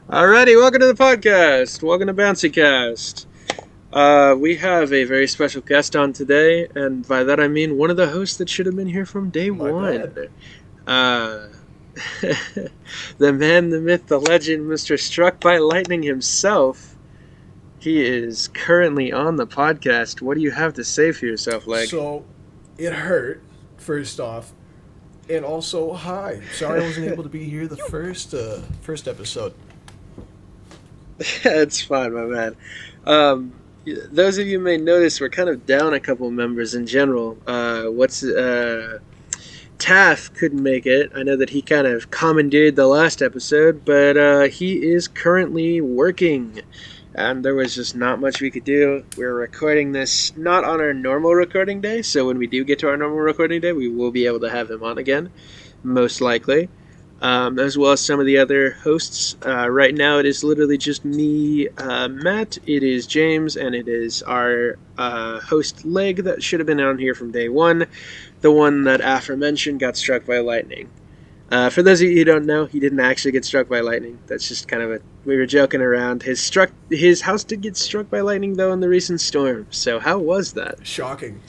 Alrighty, welcome to the podcast. Welcome to BouncyCast. We have a very special guest on today, and by that I mean one of the hosts that should have been here from day My one. bad. Uh, the man, the myth, the legend, Mr. Struck by Lightning himself. He is currently on the podcast. What do you have to say for yourself, Leg? So, it hurt, first off. And also, hi. Sorry I wasn't able to be here the first episode. It's fine, my man. Those of you may notice we're kind of down a couple members in general. Taff couldn't make it. I know that he kind of commandeered the last episode, but he is currently working. And there was just not much we could do. We're recording this not on our normal recording day, so when we do get to our normal recording day, we will be able to have him on again, most likely. As well as some of the other hosts. Right now, it is literally just me, Matt, it is James, and it is our host, Leg, that should have been on here from day one. The one that aforementioned got struck by lightning. For those of you who don't know, he didn't actually get struck by lightning. That's just kind of we were joking around. His house did get struck by lightning, though, in the recent storm. So how was that? Shocking.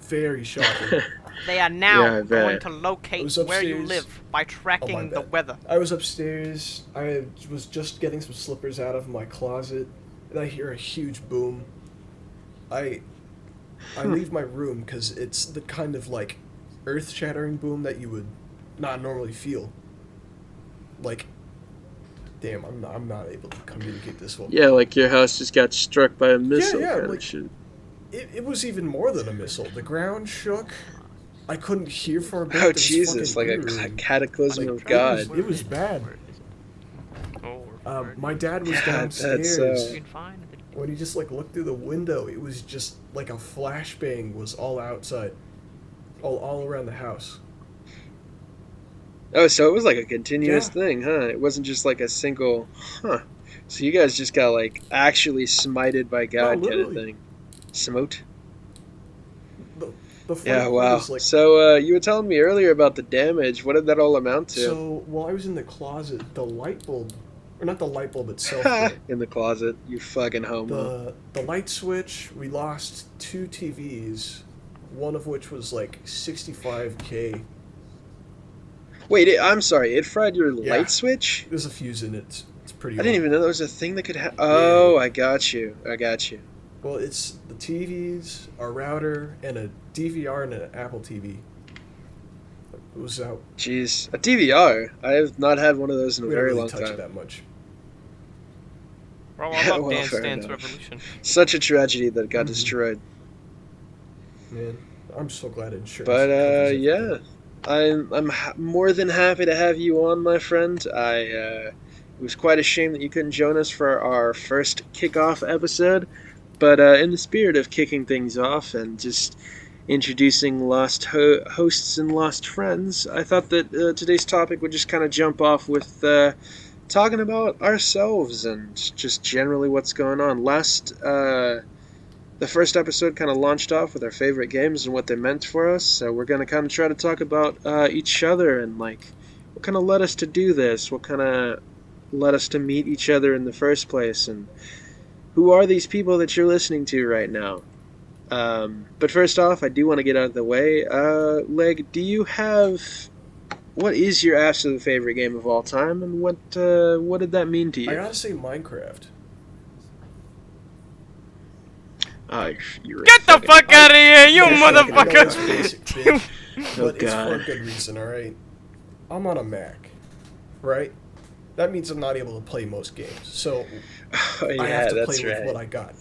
Very shocking. They are now going to I locate was where you upstairs. live by tracking the bad. weather. I was upstairs. I was just getting some slippers out of my closet, and I hear a huge boom. I leave my room because it's the kind of like earth-shattering boom that you would not normally feel. Like, damn, I'm not able to communicate this well. Yeah, like your house just got struck by a missile yeah, kind like- of shit. It was even more than a missile. The ground shook. I couldn't hear for a bit. Oh, There was Jesus, like fucking a eerie. cataclysm Like, of God. It was bad. My dad was downstairs. that's, Fine. When he just like looked through the window, it was just like a flashbang was all outside, all around the house. Oh, so it was like a continuous Yeah. thing, huh? It wasn't just like a single, huh? So you guys just got like actually smited by God kind of literally. thing. Smote? The funny Yeah, part wow. is, like, So you were telling me earlier about the damage. What did that all amount to? so while I was in the closet, the light bulb, or not the light bulb itself, but In the closet, you fucking homo. the light switch. We lost two TVs, one of which was like 65K. Wait, I'm sorry. It fried your Yeah. light switch? There's a fuse in it. It's pretty. I didn't old. even know there was a thing that could Oh, I got you. Well, it's the TVs, a router, and a DVR and an Apple TV. It was out. Jeez. A DVR? I have not had one of those in a We very don't really long touch it time. that much. Well, I love Well, Dance fair Dance enough. Revolution. Such a tragedy that it got Mhm. destroyed. Man, I'm so glad insurance. But covers yeah, everything. I'm more than happy to have you on, my friend. It was quite a shame that you couldn't join us for our first kickoff episode, but in the spirit of kicking things off and just introducing lost hosts and lost friends, I thought that today's topic would just kind of jump off with talking about ourselves and just generally what's going on. The first episode kind of launched off with our favorite games and what they meant for us, so we're going to kind of try to talk about each other and like what kind of led us to do this, what kind of led us to meet each other in the first place, and who are these people that you're listening to right now. But first off, I do want to get out of the way. Leg, do you have... What is your absolute favorite game of all time, and what did that mean to you? I gotta say Minecraft. Oh, you're Get the fuck out of here, you I know it's motherfucker! basic, bitch, Oh, but it's for God. a good reason, alright? I'm on a Mac, right? That means I'm not able to play most games, so Oh, yeah, I have to that's play with right. what I got.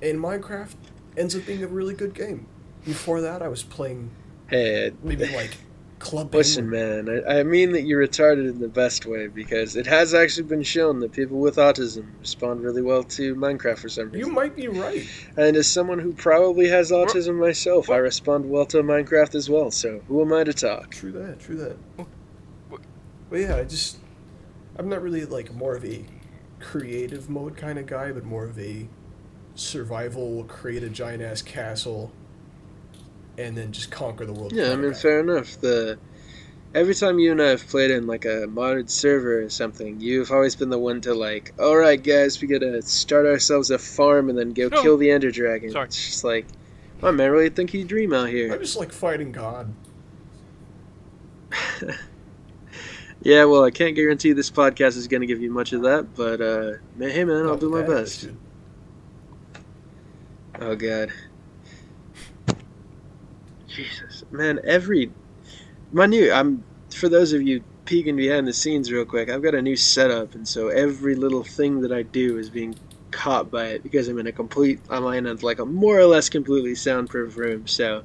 And Minecraft ends up being a really good game. Before that, I was playing Hey, maybe like Club listen, Penguin. man, I mean that you're retarded in the best way, because it has actually been shown that people with autism respond really well to Minecraft for some You reason. might be right. And as someone who probably has autism myself, I respond well to Minecraft as well, so who am I to talk? True that. But yeah, I'm not really like more of a creative mode kind of guy, but more of a survival, create a giant ass castle, and then just conquer the world. Yeah, I kinda mean, guy. fair enough. every time you and I have played in like a modded server or something, you've always been the one to like, all right, guys, we gotta start ourselves a farm and then go No. kill the Ender Dragon. Sorry. It's just like, my man, really think you dream out I here. just like fighting God. Yeah, well, I can't guarantee this podcast is gonna give you much of that, but hey, man, I'll Not do my with that best. attitude. Oh God, Jesus, man, for those of you peeking behind the scenes real quick, I've got a new setup, and so every little thing that I do is being caught by it because I'm in like a more or less completely soundproof room. So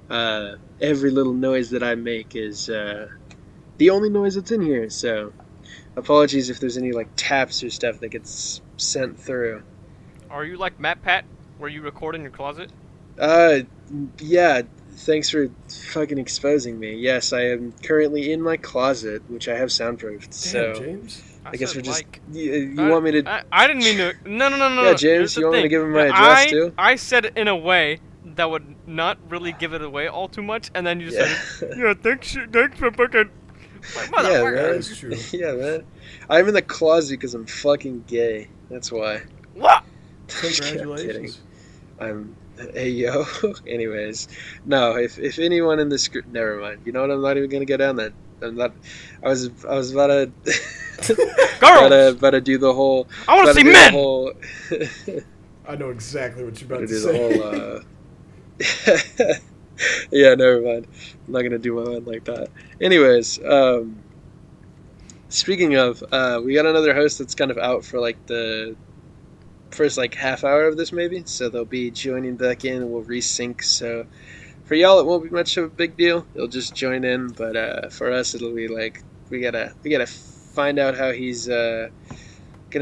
every little noise that I make is the only noise that's in here. So apologies if there's any like taps or stuff that gets sent through. Are you like Matt Pat, where you record in your closet? Yeah. Thanks for fucking exposing me. Yes, I am currently in my closet, which I have soundproofed. Damn, So James. I guess we're just. Like, You want me to? I didn't mean to. No. Yeah, James, Here's the you want me to thing. give him my address too? I said it in a way that would not really give it away all too much, and then you Yeah. said, "Yeah, thanks for fucking." Like, Yeah, motherfucker. man. That's true. Yeah, man. I'm in the closet because I'm fucking gay. That's why. What? I'm kidding. Congratulations. I'm. Hey yo. Anyways, no. If anyone in this group, never mind. You know what? I'm not even gonna go down that. I'm not. I was about to. Girls! about to do the whole. I want to see men. I know exactly what you're about to do say. the whole. Yeah, never mind. I'm not gonna do my one like that. Anyways, speaking of, we got another host that's kind of out for like the first like half hour of this maybe, so they'll be joining back in and we'll resync. So for y'all, it won't be much of a big deal. You'll just join in, but for us, it'll be like we gotta find out how he's gonna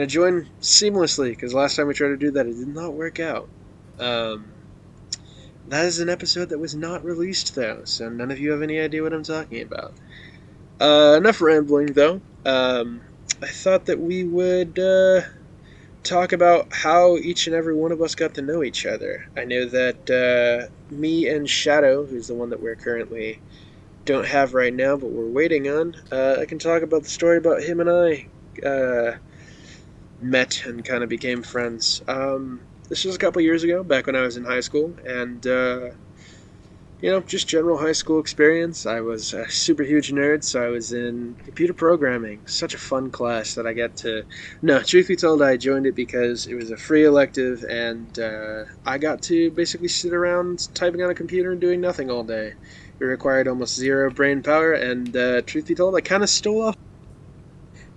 join seamlessly because last time we tried to do that, it did not work out. That is an episode that was not released, though, so none of you have any idea what I'm talking about. Enough rambling, though. I thought that we would talk about how each and every one of us got to know each other. I know that me and Shadow, who's the one that we're currently don't have right now, but we're waiting on, I can talk about the story about him and I met and kind of became friends. This was a couple years ago, back when I was in high school, and, just general high school experience. I was a super huge nerd, so I was in computer programming. Such a fun class that I got to... No, truth be told, I joined it because it was a free elective, and I got to basically sit around typing on a computer and doing nothing all day. It required almost zero brain power, and truth be told, I kind of stole off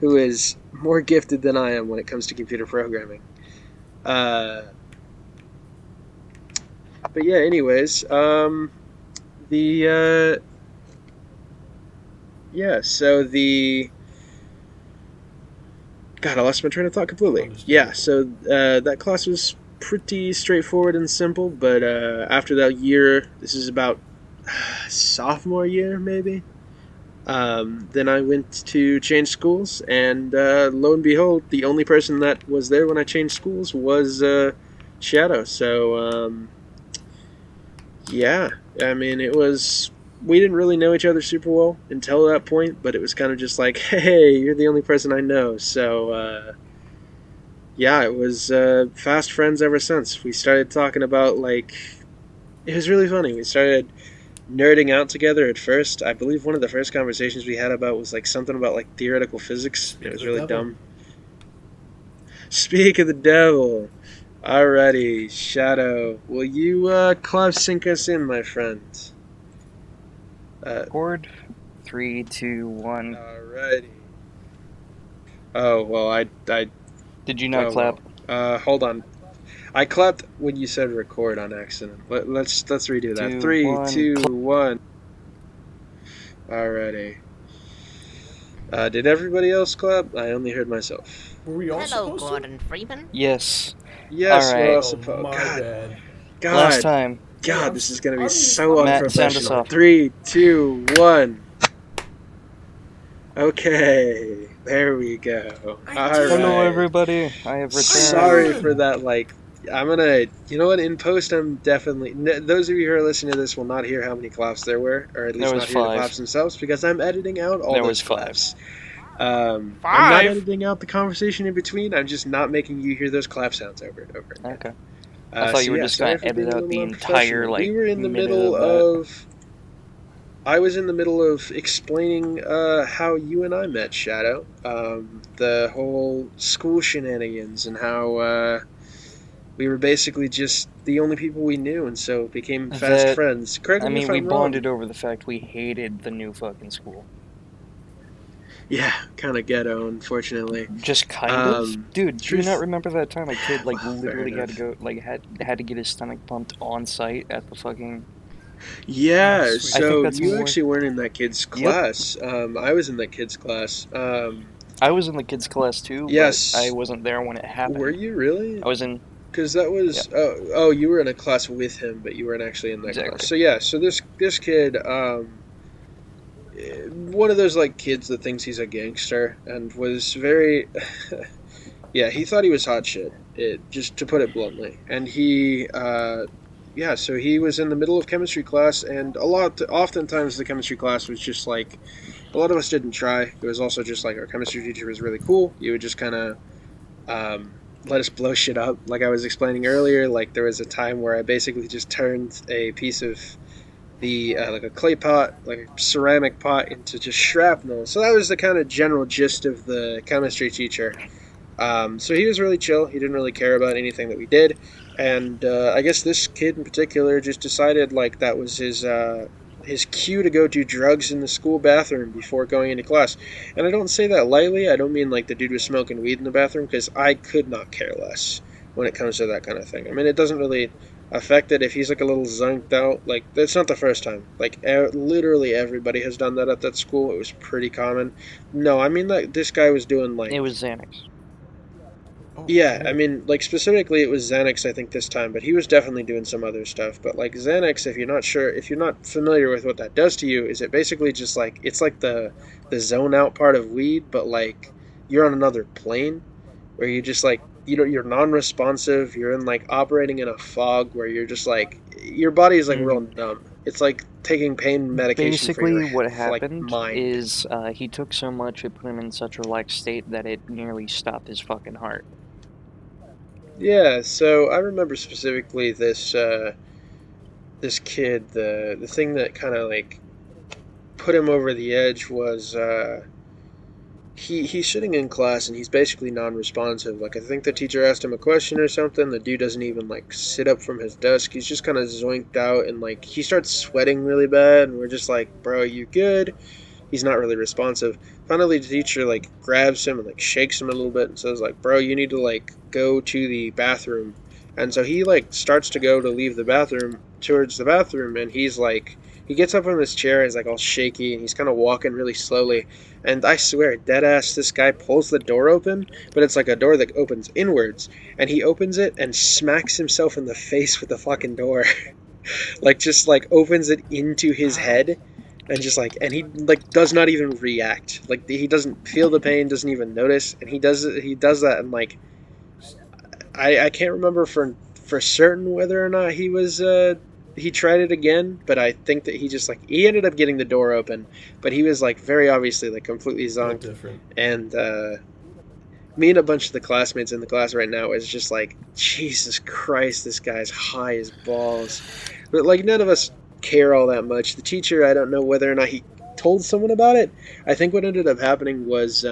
who is more gifted than I am when it comes to computer programming. But yeah, anyways, so God, I lost my train of thought completely. Yeah, so that class was pretty straightforward and simple, but after that year, this is about sophomore year, maybe, then I went to change schools, and lo and behold, the only person that was there when I changed schools was Shadow. So, yeah, I mean, we didn't really know each other super well until that point, but it was kind of just like, hey, you're the only person I know. So, yeah, it was fast friends ever since. We started talking about, like, it was really funny. We started nerding out together at first. I believe one of the first conversations we had about was like something about like theoretical physics. It was really dumb. Speak of the devil. Alrighty, Shadow. Will you club sync us in, my friend? Record. 3, 2, 1. Alrighty. Oh well, I Did you not clap? Well. Hold on. I clapped when you said record on accident. Let's redo that. 2, 3, 1, 2, 1. Alrighty. Did everybody else clap? I only heard myself. Were we all Hello, supposed Gordon Freeman. Yes. Yes, All we're right. all to? supposed. My God, bad. God, Last time. God, this is gonna be I'm- so Matt, sound us unprofessional. off. 3, 2, 1. Okay, there we go. All Hello, right. Hello, everybody. I have returned. Sorry for that, like, I'm gonna, you know what? In post, I'm definitely. Those of you who are listening to this will not hear how many claps there were, or at There least was not hear the 5. claps themselves, because I'm editing out all There was those 5. claps. I'm not 5? editing out the conversation in between. I'm just not making you hear those clap sounds over and over again. Okay. I thought So you were yeah, just gonna sorry for edit being a out little the entire unprofessional. We like were in the minute middle of that. of. I was in the middle of explaining how you and I met, Shadow. The whole school shenanigans and how we were basically just the only people we knew, and so became fast That friends. Correct I me if mean, we I'm wrong. bonded over the fact we hated the new fucking school. Yeah, kind of ghetto, unfortunately. Just kind of, dude. Do you not Truth. remember that time a kid like Well, fair literally had to enough. go like had to get his stomach pumped on site at the fucking? Oh, Yeah, sweet. I think so that's you more. actually weren't in that kid's Yep, class. I was in that kid's class. I was in the kids' class too, but I Yes, wasn't there when it were happened. you really? I was in. Because that Yeah, was oh, you were in a class with him, but you weren't actually in that class. exactly. So yeah, so this kid, one of those like kids that thinks he's a gangster and was very, yeah, he thought he was hot shit. Just to put it bluntly, and he, yeah, so he was in the middle of chemistry class, and oftentimes the chemistry class was just like a lot of us didn't try. It was also just like our chemistry teacher was really cool. You would just kind of let us blow shit up. Like I was explaining earlier, like there was a time where I basically just turned a piece of the like a clay pot, like a ceramic pot, into just shrapnel. So that was the kind of general gist of the chemistry teacher. So he was really chill. He didn't really care about anything that we did, and I guess this kid in particular just decided like that was his cue to go do drugs in the school bathroom before going into class. And I don't say that lightly. I don't mean like the dude was smoking weed in the bathroom, because I could not care less when it comes to that kind of thing. I mean, it doesn't really affect it if he's like a little zonked out. Like that's not the first time. Like literally everybody has done that at that school. It was pretty common. No, I mean that this guy was doing It like was Xanax. Oh, yeah, I oh. mean, like specifically it was Xanax, I think this time, but he was definitely doing some other stuff. But like Xanax, if you're not familiar with what that does to you, is it basically just like it's like the zone out part of weed, but like you're on another plane where you just like you're non-responsive. You're in like operating in a fog where you're just like your body is like real Mm. numb. It's like taking pain medication for Basically, your what for like happened mind. is he took so much it put him in such a relaxed state that it nearly stopped his fucking heart. Yeah, so I remember specifically this kid, the thing that kind of like put him over the edge was he's sitting in class and he's basically non-responsive. Like I think the teacher asked him a question or something. The dude doesn't even like sit up from his desk. He's just kind of zoinked out, and like he starts sweating really bad. And we're just like, bro, you good? He's not really responsive. Finally, the teacher like grabs him and like shakes him a little bit and says like, "Bro, you need to like go to the bathroom." And so he like starts to go to leave the bathroom towards the bathroom, and he's like, he gets up from his chair, he's like all shaky, and he's kind of walking really slowly. And I swear, dead ass, this guy pulls the door open, but it's like a door that opens inwards, and he opens it and smacks himself in the face with the fucking door, like just like opens it into his Ow. head and just like and he like does not even react, like he doesn't feel the pain, doesn't even notice, and he does that, and like I can't remember for certain whether or not he tried it again, but I think that he just like he ended up getting the door open, but he was like very obviously like completely Look zonked. different. And me and a bunch of the classmates in the class right now is just like, Jesus Christ, this guy's high as balls. But like none of us care all that much. The teacher, I don't know whether or not he told someone about it. I think what ended up happening was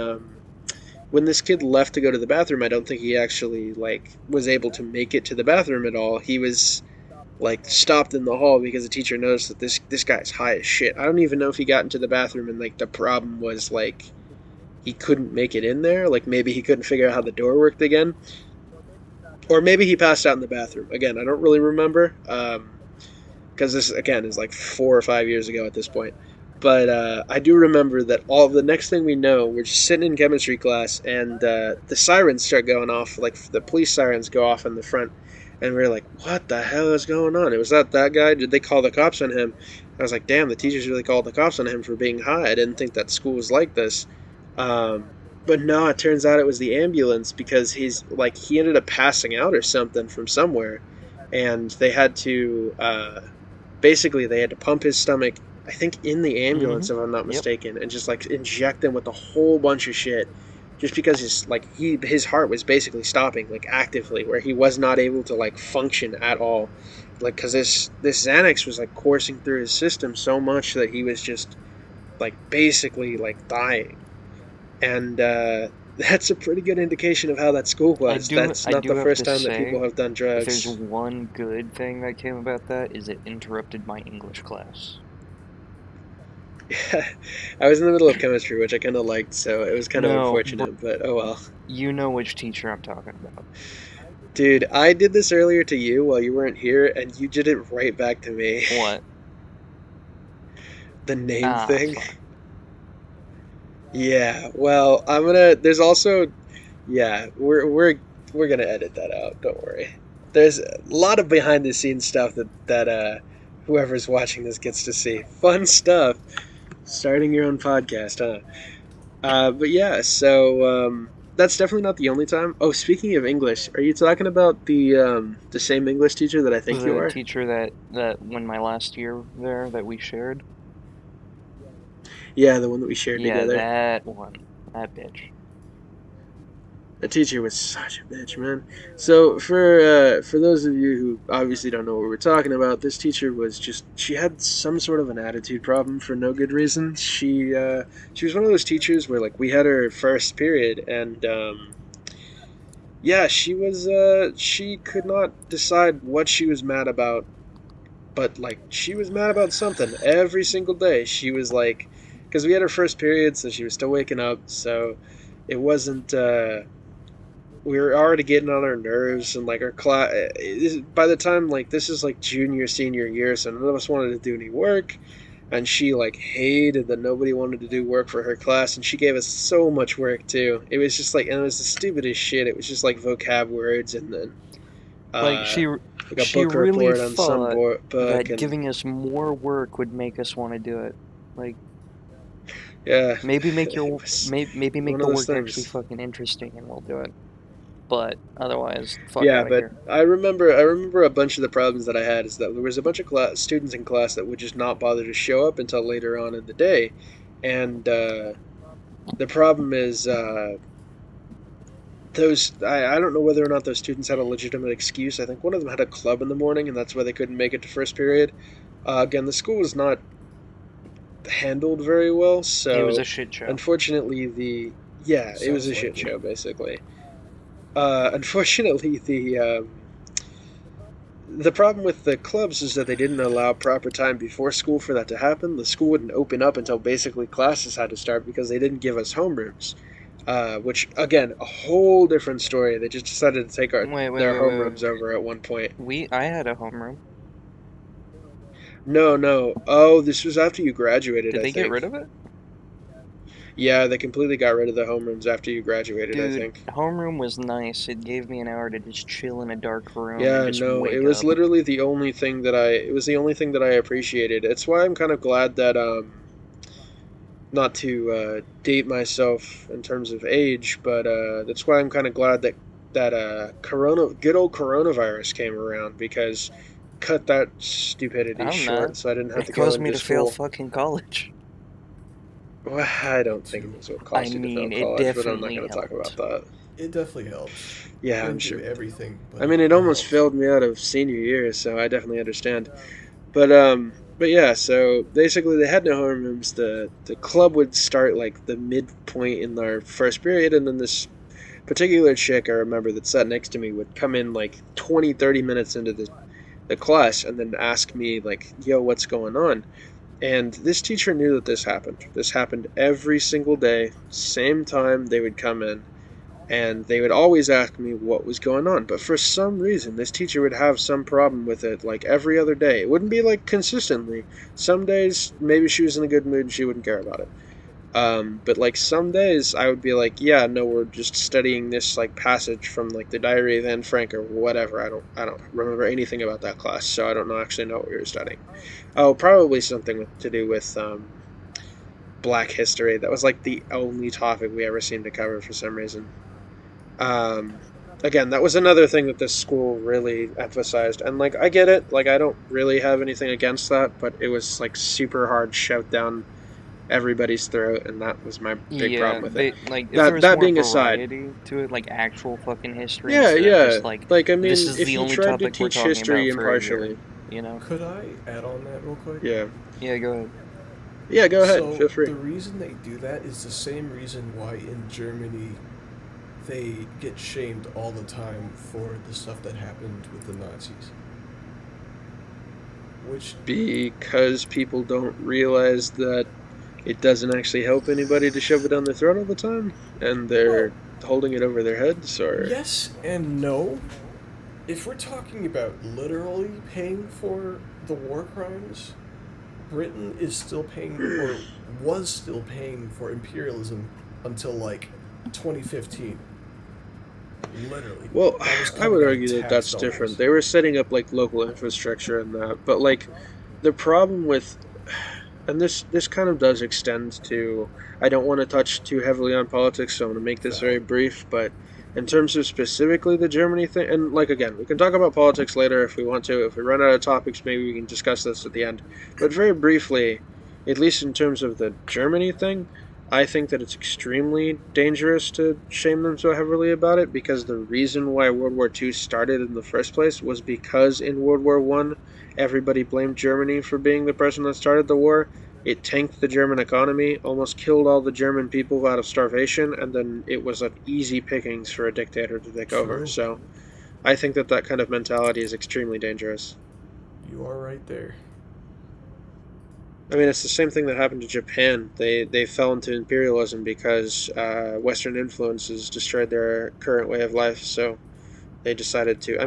when this kid left to go to the bathroom, I don't think he actually like was able to make it to the bathroom at all. He was like stopped in the hall because the teacher noticed that this guy's high as shit. I don't even know if he got into the bathroom and like the problem was like he couldn't make it in there. Like maybe he couldn't figure out how the door worked again, or maybe he passed out in the bathroom. Again, I don't really remember because this again is like 4 or 5 years ago at this point. But I do remember that all the next thing we know, we're just sitting in chemistry class, and the sirens start going off, like the police sirens go off in the front, and we're like, "What the hell is going on? It was that guy? Did they call the cops on him?" I was like, "Damn, the teachers really called the cops on him for being high. I didn't think that school was like this." Um, But no, it turns out it was the ambulance because he ended up passing out or something from somewhere, and they had to basically they had to pump his stomach. I think in the ambulance, Mm-hmm. if I'm not Yep. mistaken, and just like inject him with a whole bunch of shit, just because his heart was basically stopping like actively, where he was not able to like function at all, like because this Xanax was like coursing through his system so much that he was just like basically like dying, and that's a pretty good indication of how that school was. That's I not do the have first to time that people say, have done if there's drugs. one good thing that came about that, is it interrupted my English class. I was in the middle of chemistry, which I kind of liked, so it was kind of No, bro, unfortunate, but oh well. you know which teacher I'm talking about. Dude, I did this earlier to you while you weren't here, and you did it right back to me. What? The name Ah, thing. fuck. Yeah, well, I'm gonna. There's also, yeah, we're gonna edit that out. Don't worry. There's a lot of behind the scenes stuff that whoever's watching this gets to see. Fun stuff. Starting your own podcast, huh? But yeah, so that's definitely not the only time. Oh, speaking of English, are you talking about the same English teacher that I think you The are? teacher that when my last year there that we shared. Yeah, the one that we shared Yeah, together. that one. That bitch. The teacher was such a bitch, man. So for those of you who obviously don't know what we're talking about, this teacher was just she had some sort of an attitude problem for no good reason. She was one of those teachers where like we had her first period and yeah, she could not decide what she was mad about, but like she was mad about something every single day. She was like, because we had her first period, so she was still waking up, so it wasn't. We were already getting on our nerves, and like our class. By the time like this is like junior senior year, so none of us wanted to do any work, and she like hated that nobody wanted to do work for her class, and she gave us so much work too. It was just like, and it was the stupidest shit. It was just like vocab words, and then Like uh, like a she book really report on some thought book, that and giving us more work would make us want to do it. Like yeah, maybe make it your was maybe make one the of those work actually things. fucking interesting and we'll do it. But otherwise, fuck Yeah, out of but here. I remember a bunch of the problems that I had is that there was a bunch of students in class that would just not bother to show up until later on in the day, and the problem is I don't know whether or not those students had a legitimate excuse. I think one of them had a club in the morning, and that's why they couldn't make it to first period. Again, the school was not handled very well, It was so a shit show. unfortunately it was Sounds a shit like it. show basically. Unfortunately, the problem with the clubs is that they didn't allow proper time before school for that to happen. The school wouldn't open up until basically classes had to start because they didn't give us homerooms. Which again, a whole different story. They just decided to take their Wait. homerooms over at one point. I had a homeroom. No, no. Oh, this was after you graduated, Did I they get rid think. of it? Yeah, they completely got rid of the homerooms after you graduated, I Dude, think. homeroom was nice. It gave me an hour to just chill in a dark room and Yeah, just no, it wake was up. literally the only thing that it was the only thing that I appreciated. It's why I'm kind of glad that not to date myself in terms of age, but that's why I'm kind of glad that good old coronavirus came around because cut that stupidity I'm not. short, so I didn't have It to go caused me into to fail school. fucking college. Well, I Me don't think it too. was what I caused you to fail mean, it college, but I'm not definitely going to talk about helped. that. It definitely helps. Yeah, I'm Didn't do sure. everything, I but mean, it it almost helped. failed me out of senior year, so I definitely understand. But yeah, so basically they had no homerooms. The club would start like the midpoint in our first period, and then this particular chick I remember that sat next to me would come in like 20, 30 minutes into the class and then ask me like, yo, what's going on? And this teacher knew that this happened. This happened every single day, same time they would come in, and they would always ask me what was going on. But for some reason, this teacher would have some problem with it like every other day. It wouldn't be like consistently. Some days, maybe she was in a good mood and she wouldn't care about it. But like some days, I would be like, yeah, no, we're just studying this like passage from like the Diary of Anne Frank or whatever. I don't remember anything about that class, so I don't actually know what we were studying. Oh, probably something to do with Black history. That was like the only topic we ever seemed to cover for some reason. Um, Again, that was another thing that this school really emphasized, and like I get it, like I don't really have anything against that, but it was like super hard shout down everybody's throat, and that was my big Yeah, problem with it. they like if there That was that more being aside, variety to it, like actual fucking history yeah, instead of yeah, just like like I this mean, is if the you only tried to topic we're teach talking history about for a year, impartially, you know? Could I add on that real quick? yeah, Yeah, go ahead. yeah, go ahead, So feel free. the reason they do that is the same reason why in Germany they get shamed all the time for the stuff that happened with the Nazis. Which, Because people don't realize that it doesn't actually help anybody to shove it down their throat all the time, and well, they're holding it over their heads, or yes and no. If we're talking about literally paying for the war crimes, Britain is still paying, or was still paying for imperialism until like 2015. Literally. well, That was I would coming out of argue that tax that's dollars. different. They were setting up like local infrastructure and that, but like the problem with, and this kind of does extend to. I don't want to touch too heavily on politics, so I'm going to make this very Valid. brief. But in terms of specifically the Germany thing, and like again, we can talk about politics later if we want to. If we run out of topics, maybe we can discuss this at the end. But very briefly, at least in terms of the Germany thing, I think that it's extremely dangerous to shame them so heavily about it, because the reason why World War II started in the first place was because in World War One, everybody blamed Germany for being the person that started the war. It tanked the German economy, almost killed all the German people out of starvation, and then it was an easy pickings for a dictator to take over. True. So I think that that kind of mentality is extremely dangerous. You are right there. I mean, it's the same thing that happened to Japan. They fell into imperialism because Western influences destroyed their current way of life. So they decided to.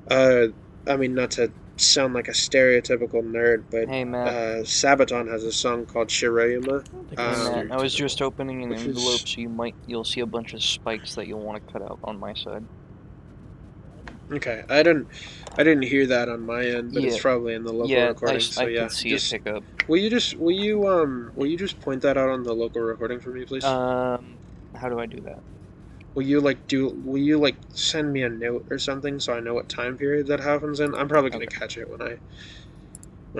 Uh, I mean, not to sound like a stereotypical nerd, but Hey Matt. Sabaton has a song called Shiroyama, Like Hey Matt, I was stereotypical. just opening an which envelope, is so you'll see a bunch of spikes that you'll want to cut out on my side. okay. I didn't hear that on my end, but it's Yeah, probably in the local yeah, recording. So I yeah, could see it just pick up. will you just point that out on the local recording for me, please? How do I do that? Will you like send me a note or something so I know what time period that happens in? I'm probably gonna Okay. catch it when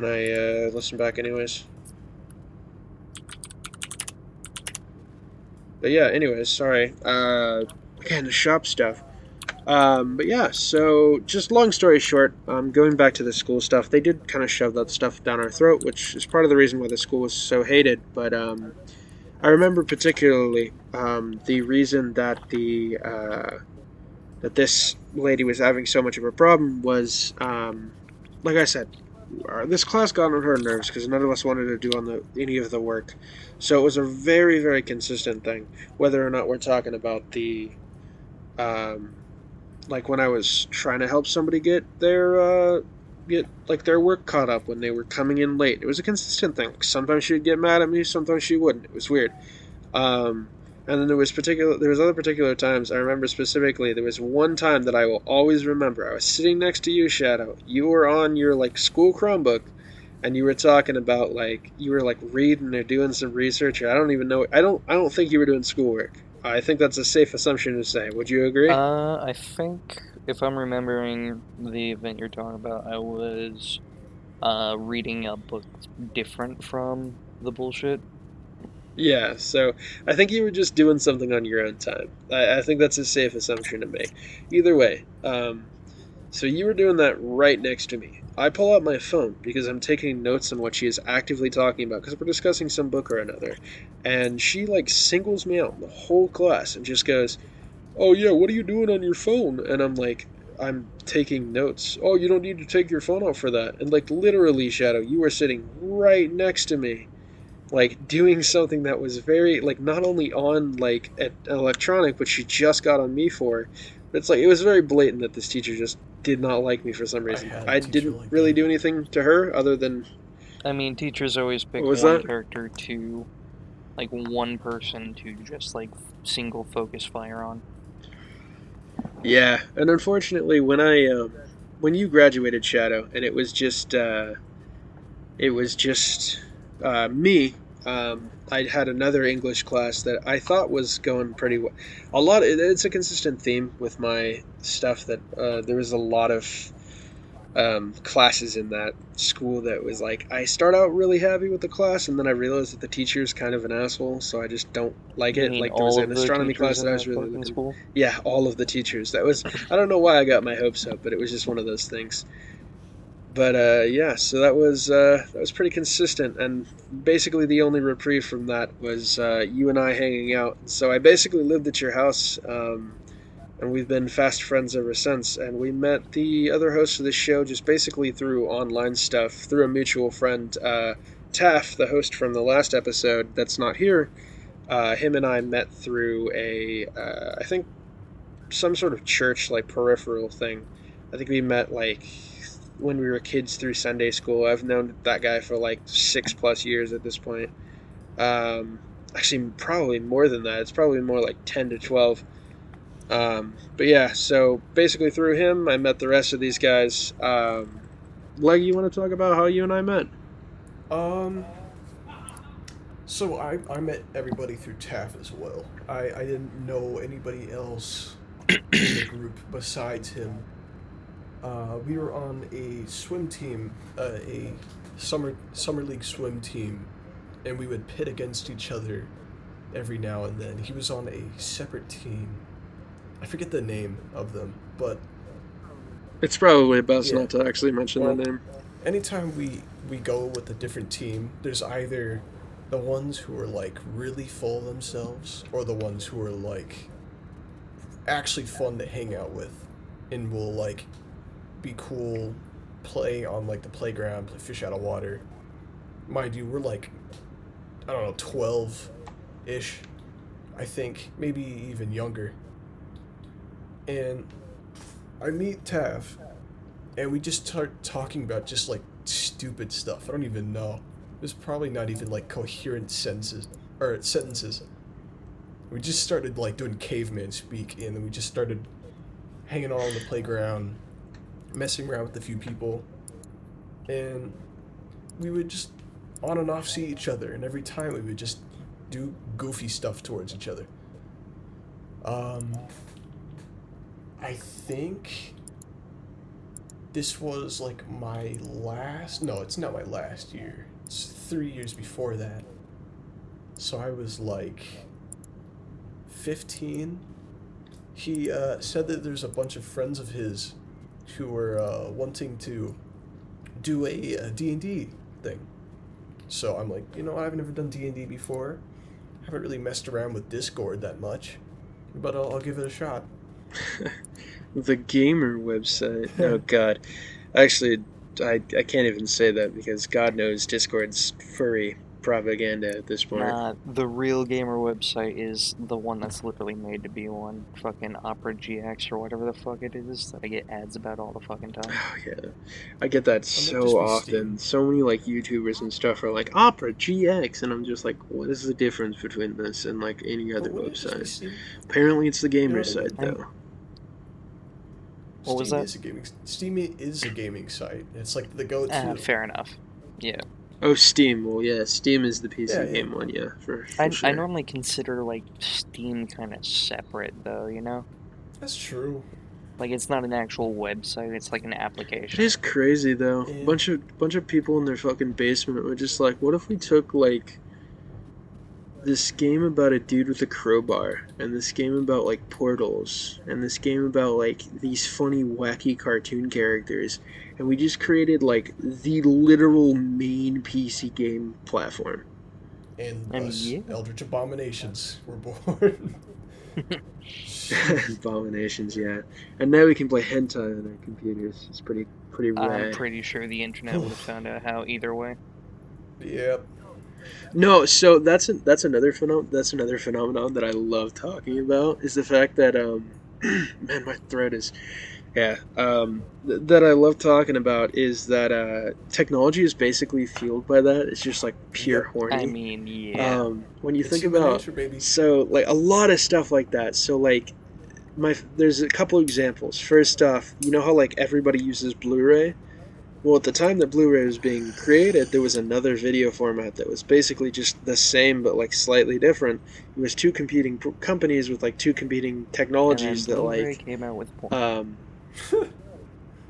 I listen back anyways. But yeah, anyways, sorry. Again, the shop stuff. But yeah, so just long story short, going back to the school stuff, they did kind of shove that stuff down our throat, which is part of the reason why the school was so hated. But I remember particularly the reason that that this lady was having so much of a problem was, like I said, this class got on her nerves because none of us wanted to do any of the work. So it was a very, very consistent thing, whether or not we're talking about um, like when I was trying to help somebody get like their work caught up when they were coming in late. It was a consistent thing. Like, sometimes she'd get mad at me, sometimes she wouldn't. It was weird. Um, and then there was other particular times I remember specifically. There was one time that I will always remember. I was sitting next to you, Shadow. You were on your like school Chromebook, and you were talking about like you were like reading or doing some research. Or I don't even know. I don't think you were doing schoolwork. I think that's a safe assumption to say. Would you agree? I think if I'm remembering the event you're talking about, I was reading a book different from the bullshit. Yeah, so I think you were just doing something on your own time. I think that's a safe assumption to make. Either way, so you were doing that right next to me. I pull out my phone because I'm taking notes on what she is actively talking about because we're discussing some book or another. And she like singles me out in the whole class and just goes, "Oh yeah, what are you doing on your phone?" And I'm like, "I'm taking notes." "Oh, you don't need to take your phone out for that." And like literally, Shadow, you were sitting right next to me, like doing something that was very like not only on like an electronic, but she just got on me for. But it's like it was very blatant that this teacher just did not like me for some I reason. had a I teacher didn't like really that. do anything to her other than I mean, teachers always pick what was one that? character to, like, one person to just, like, single focus fire on. Yeah, and unfortunately, when you graduated, Shadow, and it was just me I had another English class that I thought was going pretty well. It's a consistent theme with my stuff that there was a lot of classes in that school that was like, I start out really happy with the class, and then I realized that the teacher's kind of an asshole, so I just don't like You it. mean Like there was all an of the astronomy teachers class in that I that was really fucking looking. school? Yeah, all of the teachers. That was I don't know why I got my hopes up, but it was just one of those things. But yeah, so that was pretty consistent, and basically the only reprieve from that was you and I hanging out. So I basically lived at your house, and we've been fast friends ever since. And we met the other hosts of the show just basically through online stuff, through a mutual friend, Taff, the host from the last episode that's not here. Him and I met through I think some sort of church like peripheral thing. I think we met like when we were kids through Sunday school. I've known that guy for like 6+ years at this point. Actually, probably more than that. It's probably more like 10 to 12. But yeah, so basically through him, I met the rest of these guys. Leg, you want to talk about how you and I met? Um, so I met everybody through Taff as well. I didn't know anybody else in the group besides him. We were on a swim team, a summer league swim team, and we would pit against each other every now and then. He was on a separate team. I forget the name of them, but It's probably best Yeah. not to actually mention Well, the name. anytime we go with a different team, there's either the ones who are like really full of themselves or the ones who are like actually fun to hang out with and will like be cool, play on like the playground, play fish out of water. Mind you, we're like I don't know, 12-ish, I think, maybe even younger. And I meet Tav, and we just start talking about just like stupid stuff. I don't even know. There's probably not even like coherent sentences. We just started like doing caveman speak, and then we just started hanging out on the playground, messing around with a few people, and we would just on and off see each other, and every time we would just do goofy stuff towards each other. I think this was like my last. No, it's not my last year. It's 3 years before that. So I was like 15. He said that there's a bunch of friends of his who were wanting to do a D&D thing. So I'm like, I've never done D&D before. Haven't really messed around with Discord that much, but I'll give it a shot. The gamer website. Oh god. Actually, I can't even say that because God knows Discord's furry propaganda at this point. Nah, the real gamer website is the one that's literally made to be one. Fucking Opera GX or whatever the fuck it is that I get ads about all the fucking time. Oh yeah, I get that just so be often. Steam. So many like YouTubers and stuff are like Opera GX, and I'm just like, what is the difference between this and like any other But wouldn't it just be website? Steam? Apparently, it's the gamer Yeah, site I'm- though. What was Steam that? Steam is a gaming site. It's like the go-to. Fair enough. Yeah. Oh, Steam. Well, yeah, Steam is the PC Yeah, yeah. game one. Yeah, for I sure. normally consider like Steam kind of separate though, you know? That's true. Like it's not an actual website, it's like an It application. is crazy though. Yeah. Bunch of people in their fucking basement were just like, what if we took like this game about a dude with a crowbar, and this game about like portals, and this game about like these funny wacky cartoon characters, and we just created like the literal main PC game platform. And And thus, yeah. Eldritch Abominations were born. Abominations, yeah. And now we can play hentai on our computers. It's pretty I'm rad. pretty sure the internet would have found out how either way. Yep. No, so that's another phenomenon that I love talking about is the fact that man, my throat is that I love talking about is that technology is basically fueled by that. It's just like pure Yep. horny. I mean, yeah. When you It's think human about nature, baby. so like a lot of stuff like that. So like there's a couple examples. First off, you know how like everybody uses Blu-ray? Well, at the time that Blu-ray was being created, there was another video format that was basically just the same but like slightly different. It was two competing companies with like two competing And then technologies that Blu-ray like came out with porn.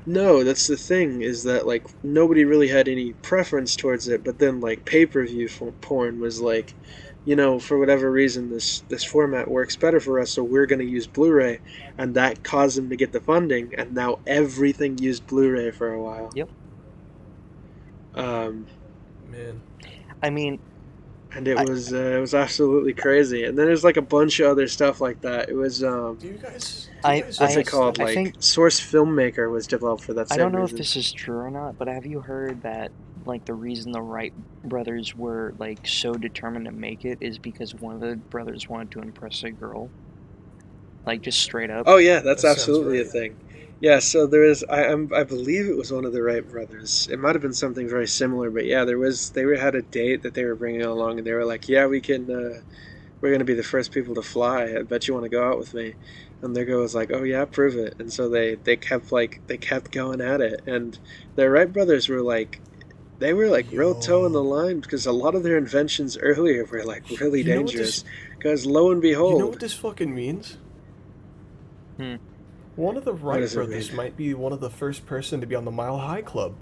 no, that's the thing is that like nobody really had any preference towards it, but then like pay-per-view porn was like, for whatever reason this format works better for us, so we're going to use Blu-ray, and that caused them to get the funding, and now everything used Blu-ray for a while. Yep. Man. I mean, And it was absolutely crazy. And then there's like a bunch of other stuff like that. It was Do you guys? what's it called? I Like think- Source Filmmaker was developed for that I same don't know reason. if this is true or not, but have you heard that like the reason the Wright brothers were like so determined to make it is because one of the brothers wanted to impress a girl? Like just straight up. Oh yeah, that's That sounds absolutely a right. thing. Yeah, so there is. I believe it was one of the Wright brothers. It might have been something very similar, but yeah, there was. Had a date that they were bringing along, and they were like, "Yeah, we can. We're gonna be the first people to fly. I bet you want to go out with me." And their girl was like, "Oh yeah, prove it." And so they kept going at it, and the Wright brothers were like. They were like real toeing the line because a lot of their inventions earlier were like really You know what dangerous. Because lo and behold, You know what this fucking means? Hmm. One of the Wright does it brothers mean? might be one of the first person to be on the Mile High Club.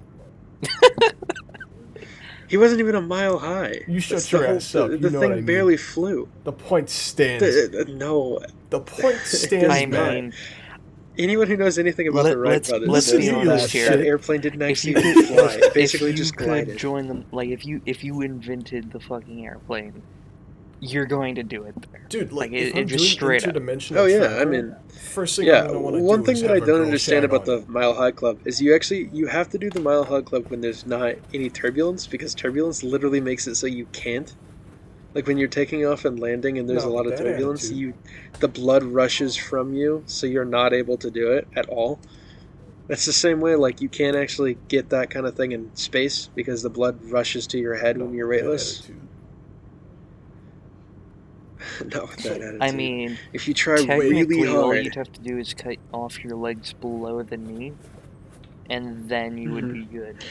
he wasn't even a mile high. You shut That's your the ass up, The, you the know thing what I mean. barely flew. The point stands. No, The point stands. I not. mean, anyone who knows anything about the Wright let's brothers let's knows be that honest here. that airplane didn't if actually you even could, fly. It basically if you just could glided. join them, like if you invented the fucking airplane, you're going to do it there. Dude, like, Like, if I'm it just doing straight up. interdimensional Oh yeah, travel, I mean, first thing yeah. I'm gonna want to One do thing is that have I a don't girl understand shine about on the Mile High Club is you have to do the Mile High Club when there's not any turbulence, because turbulence literally makes it so you can't. Like when you're taking off and landing and there's a No, lot but of that turbulence, attitude- the blood rushes from you, so you're not able to do it at all. That's the same way, like you can't actually get that kind of thing in space because the blood rushes to your head No, when you're that weightless. attitude. Not with that attitude. I mean, if you try technically, really all hard, you'd have to do is cut off your legs below the knee, and then you would be good.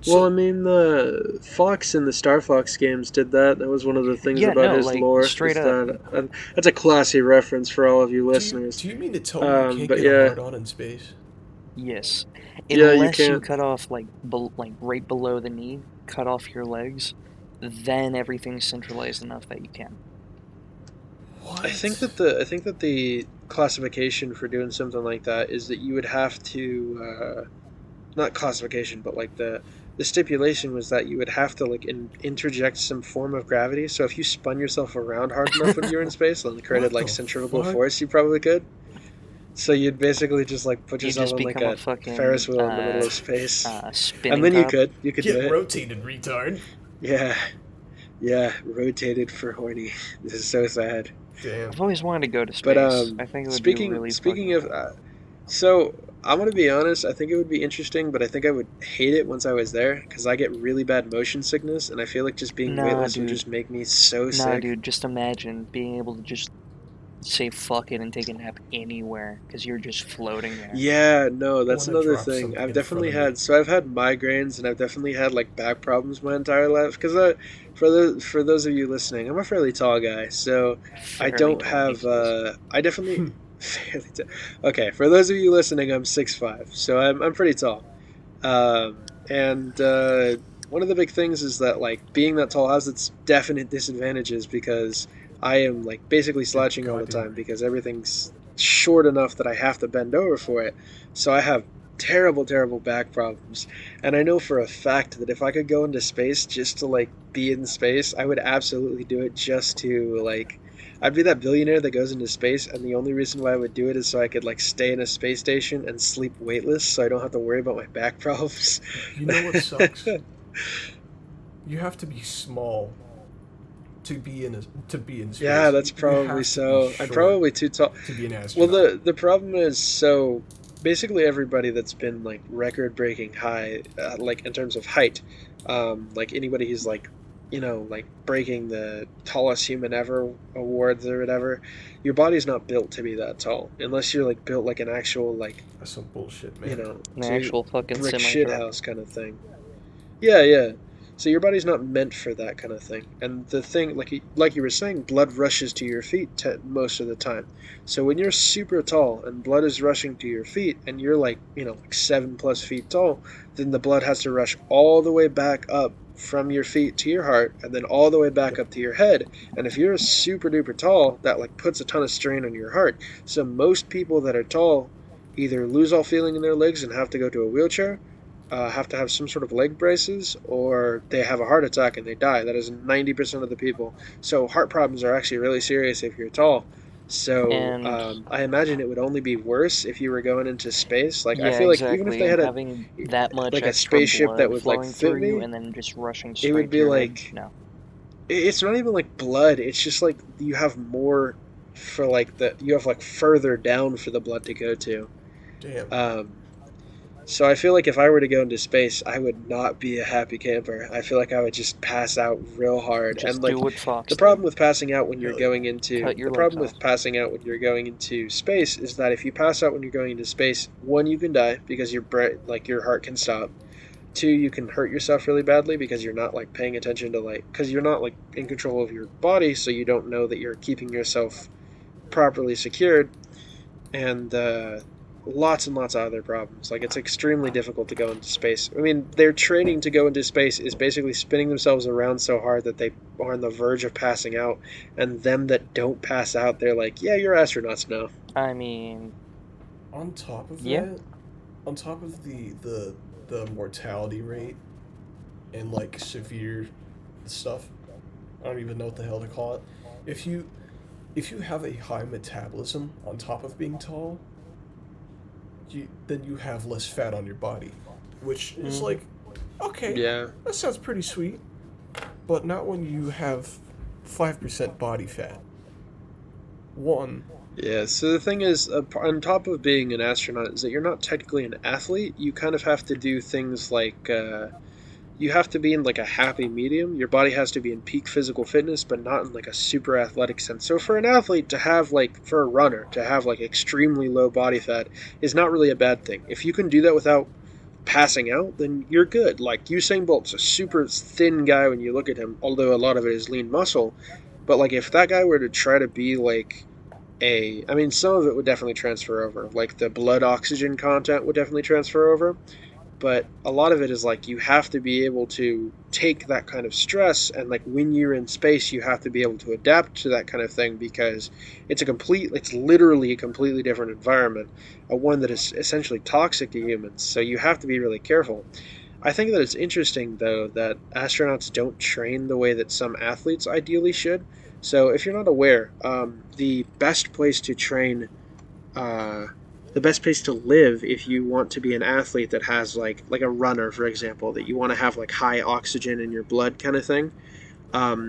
well, I mean, the Fox in the Star Fox games did that. That was one of the things Yeah, about no, his like, lore. straight is up. that's a classy reference for all of you Do listeners. you mean to tell me you can't but get yeah. a hard on in space? Yes, Yeah, you unless you can't. cut off like right below the knee, cut off your legs, then everything's centralized enough that you can. What? I think that the classification for doing something like that is that you would have to not classification, but like the stipulation was that you would have to like interject some form of gravity. So if you spun yourself around hard enough when you were in space and created What like the centrifugal fuck? force, you probably could. So you'd basically just like put You yourself just on like become a a fucking Ferris wheel in the middle of space, spinning and then top. you could do Get it. rotated, retard. Yeah, rotated for horny. This is so sad. Damn. I've always wanted to go to space. But I think it would be really speaking fucking of, cool. so I'm gonna be honest. I think it would be interesting, but I think I would hate it once I was there because I get really bad motion sickness, and I feel like just being Nah, weightless would dude. just make me so Nah, sick. dude, just imagine being able to just say fuck it and take a nap anywhere because you're just floating there. Yeah, no, that's wanna another drop thing. something I've in definitely front of me. had I've had migraines and I've definitely had like back problems my entire life. Because for those of you listening, I'm a fairly tall guy, so I Fairly don't tall have these days. I definitely fairly tall. Okay, for those of you listening, I'm 6'5", so I'm pretty tall. And one of the big things is that like being that tall has its definite disadvantages because I am like basically slouching all the goddamn time right. because everything's short enough that I have to bend over for it. So I have terrible back problems. And I know for a fact that if I could go into space just to like be in space, I would absolutely do it just to like I'd be that billionaire that goes into space, and the only reason why I would do it is so I could like stay in a space station and sleep weightless, so I don't have to worry about my back problems. You know what sucks? You have to be small to be in space. Yeah, that's You have probably to so. be I'm short probably too tall. to be an Well, astronaut. the problem is so basically everybody that's been like record breaking high, like in terms of height, like anybody who's like like breaking the tallest human ever awards or whatever, your body's not built to be that tall unless you're like built like an actual like That's some bullshit, man. An actual fucking brick semi shit truck. house kind of thing. Yeah, yeah. So your body's not meant for that kind of thing. And the thing, like you were saying, blood rushes to your feet most of the time. So when you're super tall and blood is rushing to your feet, and you're like 7+ feet tall, then the blood has to rush all the way back up from your feet to your heart, and then all the way back Yep. up to your head. And if you're super duper tall, that like puts a ton of strain on your heart. So most people that are tall either lose all feeling in their legs and have to go to a wheelchair, have to have some sort of leg braces, or they have a heart attack and they die. That is 90% of the people. So heart problems are actually really serious if you're tall. So And I imagine it would only be worse if you were going into space. Like I yeah, feel like even if exactly. they And had having that much a extra spaceship that blood would like flowing fit through you me, and then just rushing it would straight to be your head, like no. it's not even like blood. It's just like you have more for like the you have like further down for the blood to go to. Damn. Um, So I feel like if I were to go into space, I would not be a happy camper. I feel like I would just pass out real hard. And Just do like what Fox the did. problem with passing out when you're Hell yeah. going into Cut your the legs problem off. with passing out when you're going into space is that if you pass out when you're going into space, one, you can die because your heart can stop. Two, you can hurt yourself really badly because you're not like paying attention to because you're not like in control of your body, so you don't know that you're keeping yourself properly secured. And lots and lots of other problems. Like it's extremely difficult to go into space. I mean, their training to go into space is basically spinning themselves around so hard that they are on the verge of passing out, and them that don't pass out, they're like, "Yeah, you're astronauts now." I mean, On top of yeah. that, on top of the mortality rate and like severe stuff, I don't even know what the hell to call it. If you if you have a high metabolism on top of being tall, then you have less fat on your body, which is Mhm. like, okay, Yeah, that sounds pretty sweet, but not when you have 5% body fat. One, yeah. So the thing is, on top of being an astronaut, is that you're not technically an athlete. You kind of have to do things like you have to be in like a happy medium. Your body has to be in peak physical fitness, but not in like a super athletic sense. So for an athlete to have like for a runner to have like extremely low body fat is not really a bad thing. If you can do that without passing out, then you're good. Like Usain Bolt's a super thin guy when you look at him, although a lot of it is lean muscle. But like if that guy were to try to be like I mean, some of it would definitely transfer over. Like the blood oxygen content would definitely transfer over, but a lot of it is like you have to be able to take that kind of stress, and like when you're in space you have to be able to adapt to that kind of thing because it's literally a completely different environment, a one that is essentially toxic to humans, so you have to be really careful. I think that it's interesting though that astronauts don't train the way that some athletes ideally should. So if you're not aware, uh, the best place to live if you want to be an athlete that has like a runner, for example, that you want to have like high oxygen in your blood kind of thing,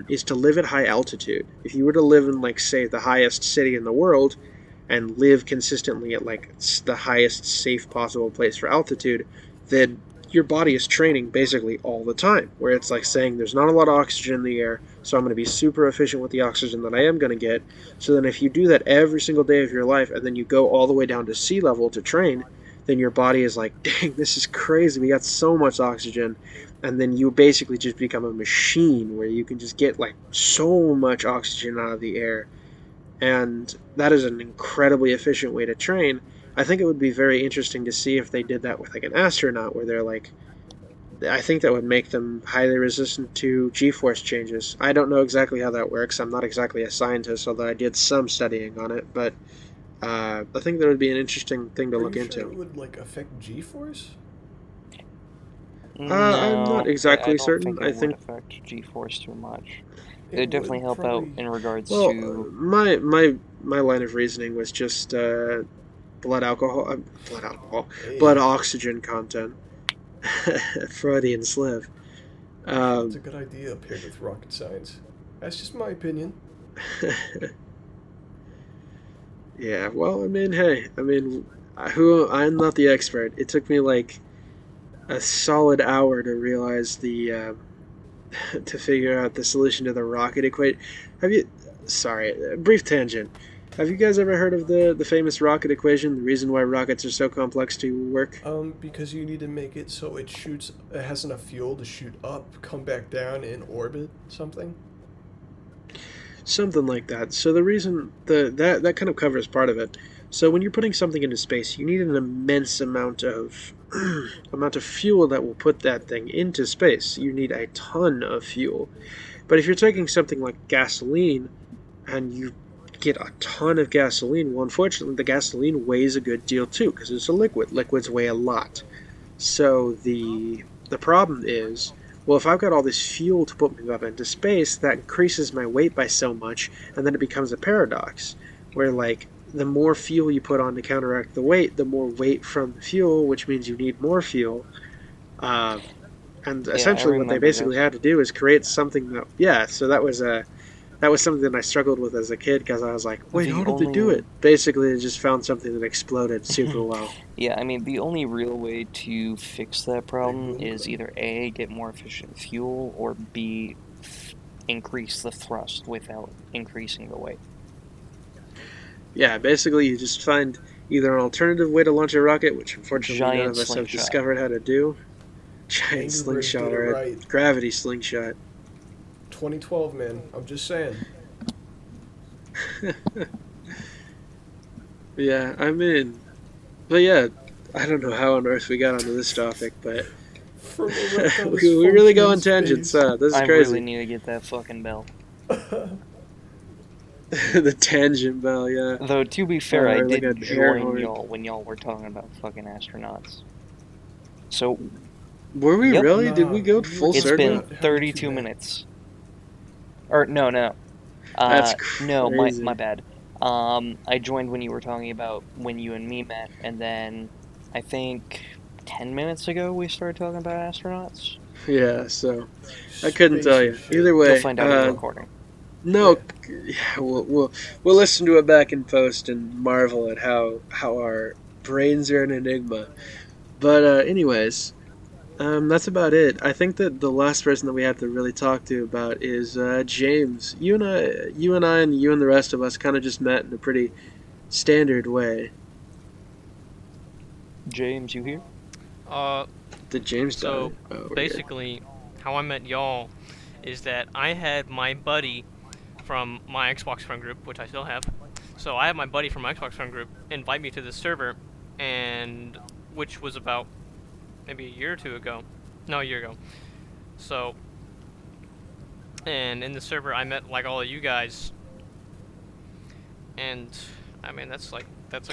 is to live at high altitude. If you were to live in like say the highest city in the world and live consistently at like the highest safe possible place for altitude, then your body is training basically all the time. Where it's like saying there's not a lot of oxygen in the air, so I'm going to be super efficient with the oxygen that I am going to get. So then if you do that every single day of your life and then you go all the way down to sea level to train, then your body is like, dang, this is crazy. We got so much oxygen. And then you basically just become a machine where you can just get like so much oxygen out of the air, and that is an incredibly efficient way to train. I think it would be very interesting to see if they did that with like an astronaut, where they're like, I think that would make them highly resistant to G-force changes. I don't know exactly how that works. I'm not exactly a scientist, although I did some studying on it. But I think that would be an interesting thing to are look you sure it into. would like affect G-force? I'm not No, I exactly don't certain. think I it would think, affect G-force too much. It It would definitely would help out probably. in regards well, to my line of reasoning was just blood alcohol, blood alcohol, blood Hey, oxygen content. Freudian slip. that's a Um, good idea paired with rocket science. That's just my opinion. yeah, well, I mean, hey, who I'm not the expert. It took me like a solid hour to realize to figure out the solution to the rocket equation. Have you? Sorry, brief tangent. Have you guys ever heard of the famous rocket equation? The reason why rockets are so complex to work? Because you need to make it so it has enough fuel to shoot up, come back down in orbit, something. Something like that. So the reason that kind of covers part of it. So when you're putting something into space, you need an immense amount of amount of fuel that will put that thing into space. You need a ton of fuel. But if you're taking something like gasoline and you get a ton of gasoline, well, unfortunately, the gasoline weighs a good deal too because it's a liquid. Liquids weigh a lot. So the problem is, well, if I've got all this fuel to put me up into space, that increases my weight by so much, and then it becomes a paradox, where like the more fuel you put on to counteract the weight, the more weight from the fuel, which means you need more fuel. Um, and Yeah, I essentially, what they remember basically this. had to do is create something that, yeah. So that was something that I struggled with as a kid because I was like, wait, The how did they do only it? Basically, they just found something that exploded super well. Yeah, I mean, the only real way to fix that Big problem boom is gun. either A, get more efficient fuel, or B, increase the thrust without increasing the weight. Yeah, basically, you just find either an alternative way to launch a rocket, which unfortunately none Giant of us have slingshot. discovered how to do. Giant Angry Birds slingshot did it or a right. gravity slingshot. 2012, man. I'm just saying. Yeah, I'm in. But yeah, I don't know how on earth we got onto this topic, but From erectile we really dysfunction go in on tangents. space. This is I really crazy. need to get that fucking bell. The tangent bell, yeah. Though, to be fair, I Or like did an air join horn. y'all when y'all were talking about fucking astronauts. So, Were we yep, really? Did Nah, we go you were full it's talking been circle? about having too 32 many. minutes. Or, no. That's No, my crazy. bad. I joined when you were talking about when you and me met, and then I think 10 minutes ago we started talking about astronauts. Yeah, so I couldn't tell Spacey you. shit. Either You'll way, find out in the recording. no, Yeah. yeah, we'll listen to it back in post and marvel at how our brains are an enigma. But anyways, that's about it. I think that the last person that we have to really talk to about is James. And you and the rest of us kind of just met in a pretty standard way. James, you here? Uh, Did James so die? Oh, we're good. basically, how I met y'all is that I had my buddy from my Xbox friend group, which I still have. So I had my buddy from my Xbox friend group invite me to this server, and which was about maybe a year or two ago. No, a year ago. So, and in the server, I met like all of you guys, and I mean that's like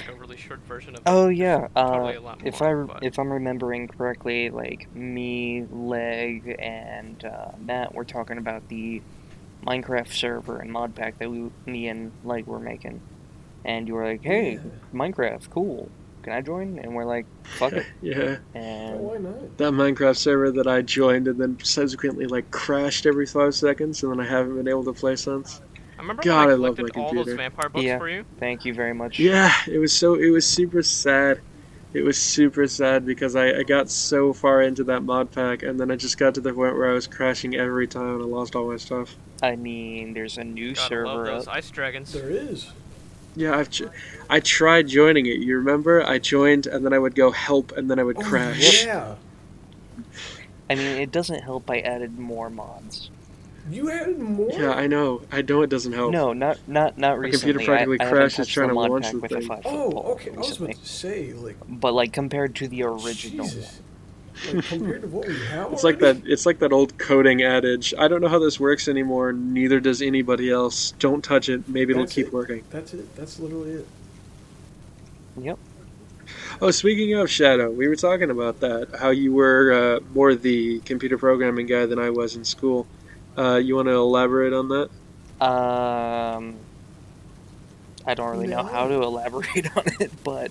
a really short version of it. Oh There's yeah. totally a lot more, but If I'm remembering correctly, like me, Leg, and Matt were talking about the Minecraft server and mod pack that me and Leg were making, and you were like, Yeah. "Hey, Minecraft, cool. Can I join?" And we're like, "Fuck it." Yeah, Oh, And why not? that Minecraft server that I joined and then subsequently like crashed every 5 seconds, and then I haven't been able to play since. I remember when I God, I love collected my all those computer. vampire books yeah, for you. thank you very much. Yeah, it was super sad. It was super sad because I got so far into that mod pack and then I just got to the point where I was crashing every time and I lost all my stuff. I mean, there's a new Gotta love server those up. ice dragons. There is. Yeah, I tried joining it. You remember? I joined and then I would go help and then I would Oh, Yep. crash. yeah. I mean, it doesn't help I added more mods. You added more? Yeah, I know. I know it doesn't help. No, not My computer recently. practically I haven't crashes touched the trying to mod launch pack the with a thing. 5-foot Oh, pole okay. I was recently. about to say, like, But like compared to the original Jesus. Like, compared to what we have It's like already? that. It's like that old coding adage. I don't know how this works anymore. Neither does anybody else. Don't touch it. Maybe it'll That's keep it. working. That's it. That's literally it. one, yep. Oh, speaking of Shadow, we were talking about that. How you were more the computer programming guy than I was in school. You want to elaborate on that? Um, I don't really know how No. to elaborate on it, but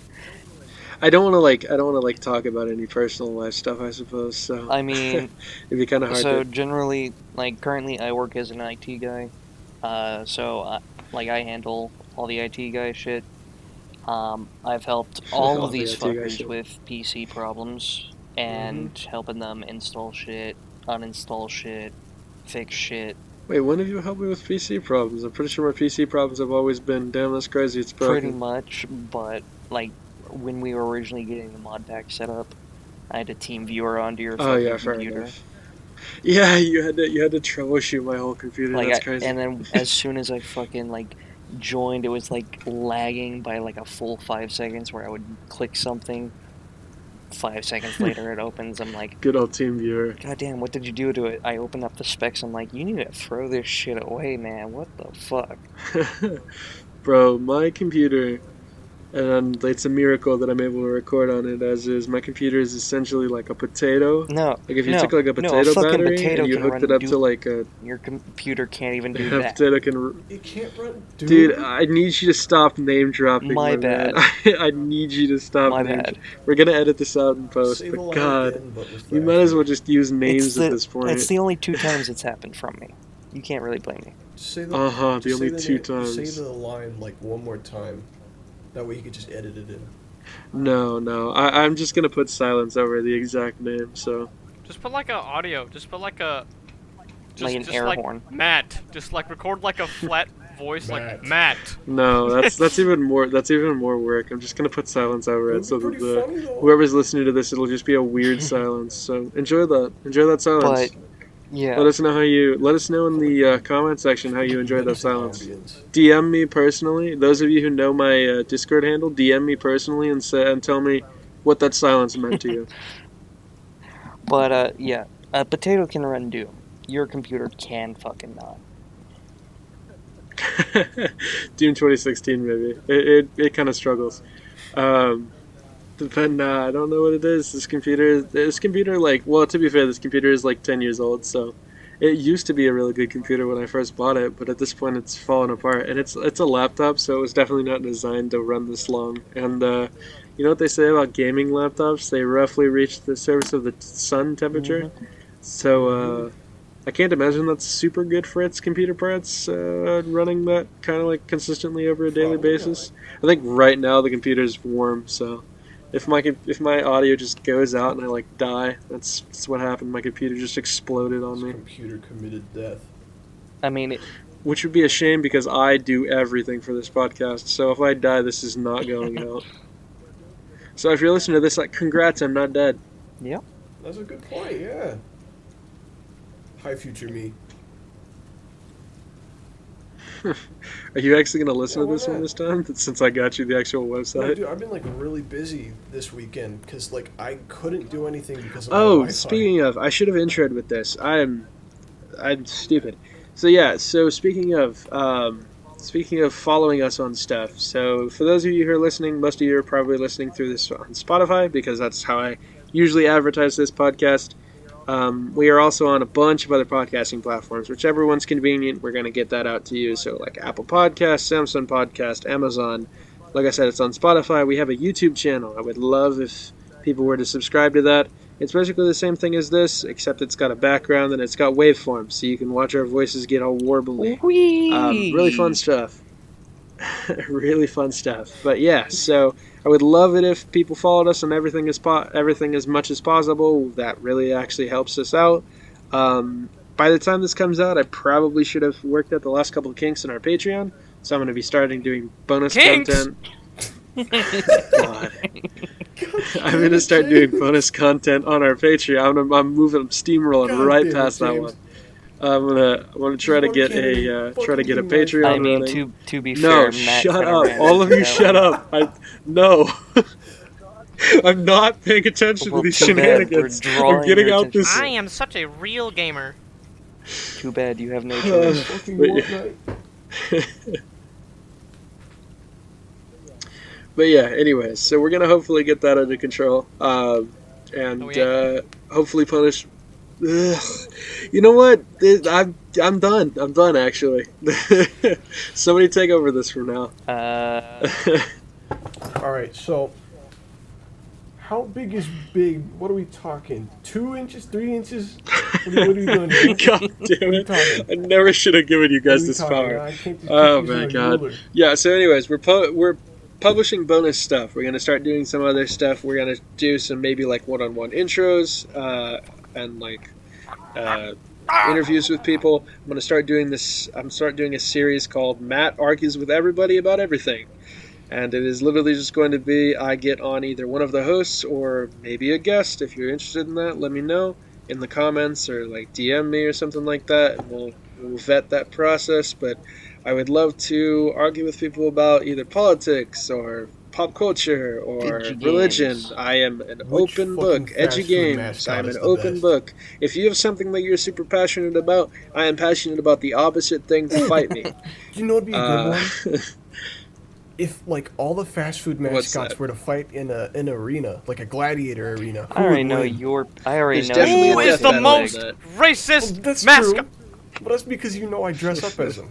I don't want to like. I don't want to like talk about any personal life stuff. I suppose so. I mean, It'd be kind of hard so to. generally, like currently, I work as an IT guy. Like I handle all the IT guy shit. I've helped all All of the these IT guy fuckers shit. with PC problems Mm-hmm. and helping them install shit, uninstall shit, fix shit. Wait, when have you helped me with PC problems? I'm pretty sure my PC problems have always been, damn, that's crazy, it's Pretty broken. much, but like when we were originally getting the mod pack set up, I had a team viewer onto your Oh yeah, fucking fair computer. enough. Yeah, you had to troubleshoot my whole computer. Like That's crazy. and then as soon as I fucking like joined, it was like lagging by like a full 5 seconds where I would click something. 5 seconds later, it opens. I'm like, Good old team viewer. God damn, what did you do to it? I open up the specs. I'm like, you need to throw this shit away, man. What the fuck? Bro, my computer, and it's a miracle that I'm able to record on it as is. My computer is essentially like a potato. No, Like if you no, took like a no. A potato fucking battery potato and you can hooked run it up Doom. to like a Your computer can't even do a that. potato can. It can't run Doom. Dude, I need you to stop name dropping. My man. bad. I need you to stop My name. bad. We're gonna edit this out in post. Say the But line God, again, but with you the might as accent. well just use names It's at the this point. it's the only 2 times it's happened from me. You can't really blame me. Say the, The just only say 2 Just times. say the line like one more time. That way you could just edit it in. No. I'm just gonna put silence over the exact name. So Just put like a audio. Just put like a. Like an air like horn. Matt. Just like record like a flat voice like Matt. Matt. no, that's even more. That's even more work. I'm just gonna put silence over It it would so be that pretty funny though. whoever's listening to this, it'll just be a weird silence. So enjoy that. Enjoy that silence. But yeah, Let us know Let us know in the comment section how you enjoyed that Menacing silence. ambience. DM me personally. Those of you who know my Discord handle, DM me personally and tell me what that silence meant to you. but yeah, a potato can run Doom. Your computer can fucking not. Doom 2016, maybe. It kind of struggles. But nah, I don't know what it is. This computer, like, well, to be fair, this computer is like 10 years old, so it used to be a really good computer when I first bought it, but at this point it's fallen apart. And it's a laptop, so it was definitely not designed to run this long. And you know what they say about gaming laptops? They roughly reach the surface of the sun temperature. So I can't imagine that's super good for its computer parts, running that kind of like consistently over a daily Probably basis. I think right now the computer's warm, so if my audio just goes out and I like die, that's what happened. My computer just exploded on This me, computer committed death. I mean, which would be a shame because I do everything for this podcast. So if I die, this is not going out. So if you're listening to this, like, congrats, I'm not dead. yep. That's a good point, yeah. Hi, future me. Are you actually gonna listen Yeah, to why this one not? this time? Since I got you the actual No, website. dude, I've been like really busy this weekend because like I couldn't do anything because of my Oh, Wi-Fi. speaking of, I should have introed with this. I'm stupid. So yeah, speaking of following us on stuff. So for those of you who are listening, most of you are probably listening through this on Spotify because that's how I usually advertise this podcast. We are also on a bunch of other podcasting platforms, whichever one's convenient. We're going to get that out to you. So like Apple Podcasts, Samsung Podcast, Amazon. Like I said, it's on Spotify. We have a YouTube channel. I would love if people were to subscribe to that. It's basically the same thing as this, except it's got a background and it's got waveforms, so you can watch our voices get all warbly. Whee! Really fun stuff. Really fun stuff. But yeah, so I would love it if people followed us on everything as much as possible. That really actually helps us out. By the time this comes out, I probably should have worked out the last couple of kinks in our Patreon, so I'm going to be starting doing bonus Kinks? content. God. I'm going to start doing bonus content on our Patreon. I'm moving steamrolling God right damn it, past that James. one. I'm gonna try to get a Patreon I mean, running. to be No, fair, Matt shut kinda up! ran All of into you, that shut one. up! No, I'm not paying attention Well, to these too bad, shenanigans. we're I'm drawing getting your out this. I am such a real gamer. Too bad you have no choice. Fucking But Fortnite. But yeah, anyways, so we're gonna hopefully get that under control, and Oh, yeah. hopefully punish. Ugh. You know what? I'm done. I'm done actually. Somebody take over this from now. All right, so how big is big? What are we talking? 2 inches? 3 inches? What are we doing here? God damn it! I never should have given you What are guys we this talking? power. I can't just Oh keep using my my god. ruler. Yeah, so anyways, we're publishing bonus stuff. We're going to start doing some other stuff. We're going to do some maybe like one-on-one intros and like interviews with people. I'm going to start doing this. I'm start doing a series called Matt Argues with Everybody About Everything. And it is literally just going to be I get on either one of the hosts or maybe a guest. If you're interested in that, let me know in the comments or like DM me or something like that, and we'll vet that process. But I would love to argue with people about either politics or pop culture or Edgy religion. games. I am an Which open fucking book. Edgy fast food games. mascot I am is an the open best? book. If you have something that you're super passionate about, I am passionate about the opposite thing. Fight me. You know what'd be a good Uh, one? If like all the fast food What's mascots that? were to fight in an arena, like a gladiator arena, who I already would know win? your. I already There's know definitely Who a your is death the battle leg. most on that. Well, racist that's mascot? true. But that's because you know I dress up as him.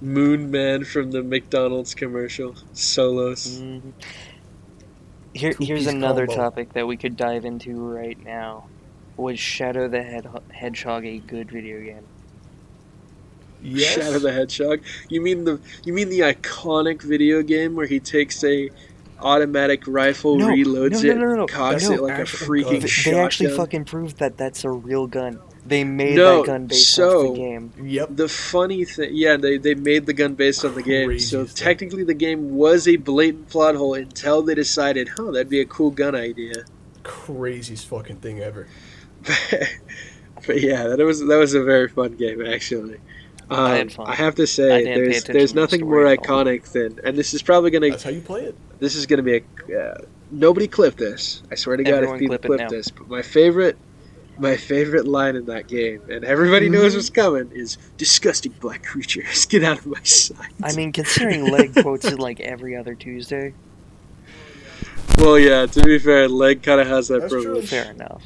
Moon Man from the McDonald's commercial. Solos. Mhm. Here's Two-piece another combo. topic that we could dive into right now. Was Shadow the Hedgehog a good video game? Shadow Yes. the Hedgehog. You mean the iconic video game where he takes a automatic rifle, No, reloads it, and cocks That's it an no. like a actual gun. freaking They actually shotgun? fucking proved that that's a real gun. They made that No, gun based off the so game. Yep. the funny thing, yeah, they made the gun based on the game. So Craziest thing. technically, the game was a blatant plot hole until they decided, that'd be a cool gun idea. Craziest fucking thing ever. But yeah, that was a very fun game actually. I had fun. I have to I say, didn't pay there's attention to the nothing story more at all. iconic than, and this is probably gonna That's how you play it. this is gonna be a nobody clip this. I swear to God, Everyone if people clip it clip now. this, but my favorite line in that game, and everybody knows what's coming, is "disgusting black creatures, get out of my sight." I mean, considering Leg quotes it like every other Tuesday, Well, yeah. To be fair, Leg kind of has that That's true. privilege. fair enough.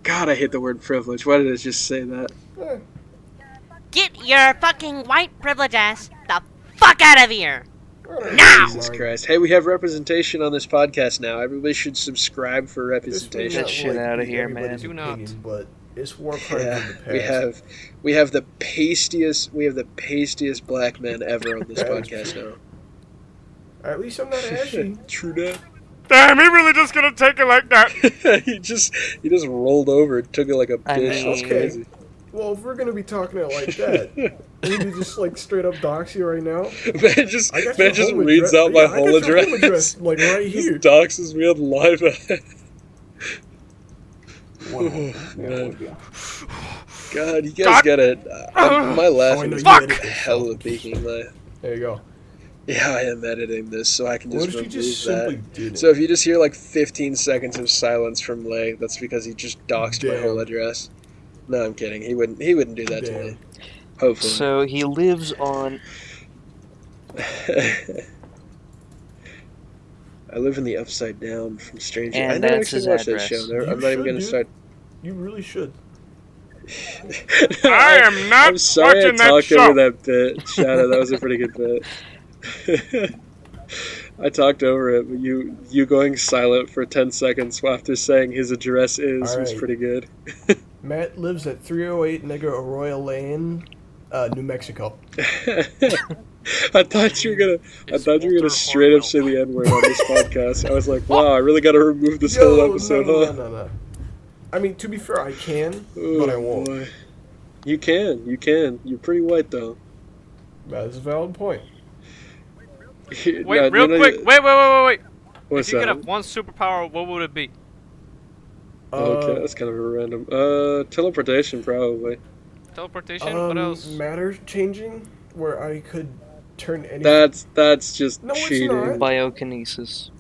God, I hate the word privilege. Why did I just say that? Eh, Get your fucking white privilege ass the fuck out of here! I don't Now! Jesus mind. Christ. Hey, we have representation on this podcast now. Everybody should subscribe for This may representation. not, Get shit like, outta be here, everybody's man. Do not. opinion, but it's war crimes Yeah, in the past. we have the pastiest black men ever on this That is podcast true. now. At least I'm not ashy. True that. Damn, he really just gonna take it like that. he just rolled over and took it like a I bitch. That's mean- crazy. Well, if we're gonna be talking it like that, we need to just like straight up dox you right now. Man just I got your home reads address- out my yeah, I whole got your home address. like right Just here. doxes me on live. Wow. God, you guys God. get it. My laughing know is you edit this. hell of beaking laugh. There you go. Yeah, I am editing this, so I can What just if you remove just that. simply did it? So if you just hear like 15 seconds of silence from Lay, that's because he just doxed my Damn. whole address. No, I'm kidding. He wouldn't do that to Damn. me. Hopefully. So he lives on. I live in the Upside Down from Stranger. And I never that's actually his watched address. that show. You I'm not even should, gonna dude. start. You really should. I am not I'm sorry watching I that talked show. over that bit, Shadow. That was a pretty good bit. I talked over it, but you going silent for 10 seconds after saying his address was Alright. pretty good. Matt lives at 308 Negro Arroyo Lane, New Mexico. I thought you were gonna It's straight Walter up say the N-word on this podcast. I was like, wow, I really gotta remove this whole episode, no, huh? no. I mean, to be fair, I can, Oh, but I won't. boy. You can. You're pretty white though. That is a valid point. Wait, Now, real quick. Wait. What's If you could that? have one superpower, what would it be? Okay, that's kind of a random. Teleportation probably. Teleportation? What else? Matter changing, where I could turn any. That's just No, it's cheating. not. Biokinesis.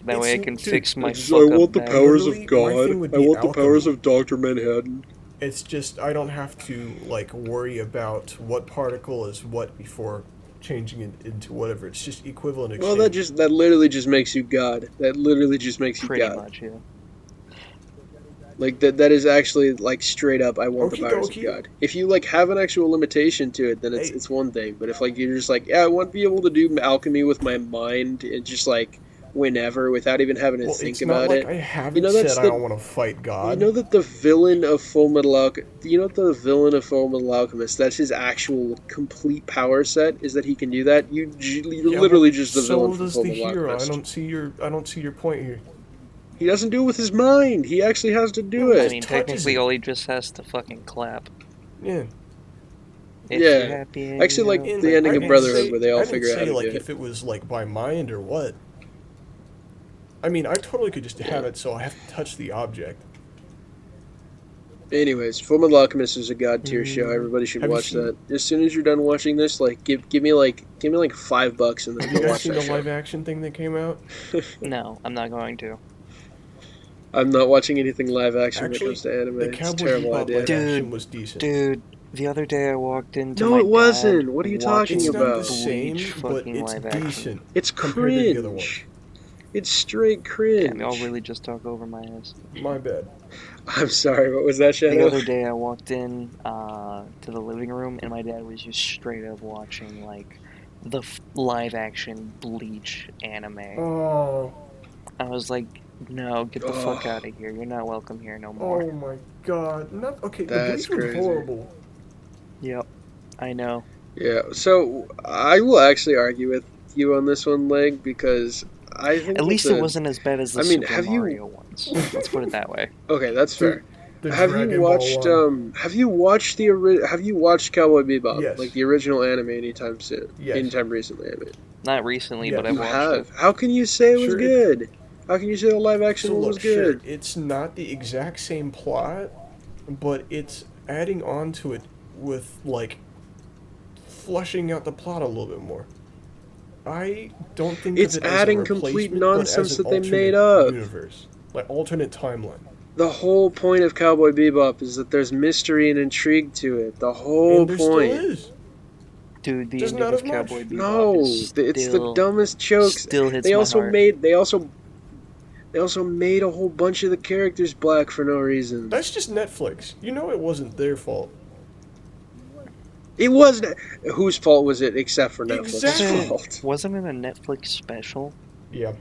That way I It's- can dude, fix my It's, fuck I up want the back. powers Literally, of my God. thing would I be want the powers alchemy. of Dr. Manhattan. It's just I don't have to like worry about what particle is what before changing it into whatever. It's just equivalent exchange. Well, that literally just makes you God. That literally just makes you Pretty God. much, yeah. Like that is actually like straight up. I want the Okie powers of dokie. God. If you like have an actual limitation to it, then Hey. it's one thing. But if like you're just like, yeah, I want to be able to do alchemy with my mind and just like whenever without even having to Well, think it's not about like it. I haven't You know, that's said I the- don't want to fight God. You know that the villain of Full Metal Alchemist, that's his actual complete power set, is that he can do that. You're Yeah, literally well, just the so villain from does Full the Metal hero. Alchemist. I don't see your point here. He doesn't do it with his mind. He actually has to do No, I it. mean, touches technically, it. all he just has to fucking clap. Yeah. If Yeah. you're happy, and Actually, like, you know, the ending I of didn't Brotherhood say, where they all I didn't figure out say how to like do if it. it was like by mind or what. I mean, I totally could just have it so I have to touch the object. Anyways, Fullmetal Alchemist is a god tier show. Everybody should Have you watch seen- that. As soon as you're done watching this, like give me like $5 and then Have you go guys watch seen that the show. live action thing that came out? no, I'm not going to. I'm not watching anything live action when it Actually, comes to anime. the It's a Cowboy terrible Bebop idea. live action Dude, was decent. Dude, the other day I walked into No, my it wasn't. dad What are you watching talking It's not the about? same, Bleach but fucking it's live action. decent It's compared to the other ones. cringe. It's straight cringe. Damn, y'all really just talk over my ass. My bad. I'm sorry. What was that, The Shadow? other day I walked in to the living room and my dad was just straight up watching like the live action Bleach anime. Oh, I was like, no, get the fuck Oh. out of here. You're not welcome here no more. oh my god. Not okay. The That's Bleach was crazy. horrible. Yep, I know. Yeah. So I will actually argue with you on this one, Leg, because I think At least that it wasn't as bad as the I mean, Super have you- Mario ones. Let's put it that way. Okay, that's fair. The Have Dragon you Ball watched one. Have you watched have you watched Cowboy Bebop? Yes. Like the original anime anytime soon? Yes. Anytime recently, I mean. Not recently, Yeah. but I've You watched have. it. How can you say it was Sure, it- good? How can you say the live action So one was look, sure, good? it's not the exact same plot, but it's adding on to it with like flushing out the plot a little bit more. I don't think It's of it as adding a complete replacement, but nonsense as an that they made alternate up. universe, like alternate timeline. The whole point of Cowboy Bebop is that there's mystery and intrigue to it. The whole And there still point. is. Dude, the Just ending not of as much. Cowboy Bebop No, is it's the still, dumbest jokes. still hits They my also heart. made they also made a whole bunch of the characters black for no reason. That's just Netflix. You know it wasn't their fault. It wasn't. Whose fault was it except for Netflix's Exactly. fault? Wasn't it a Netflix special? Yeah.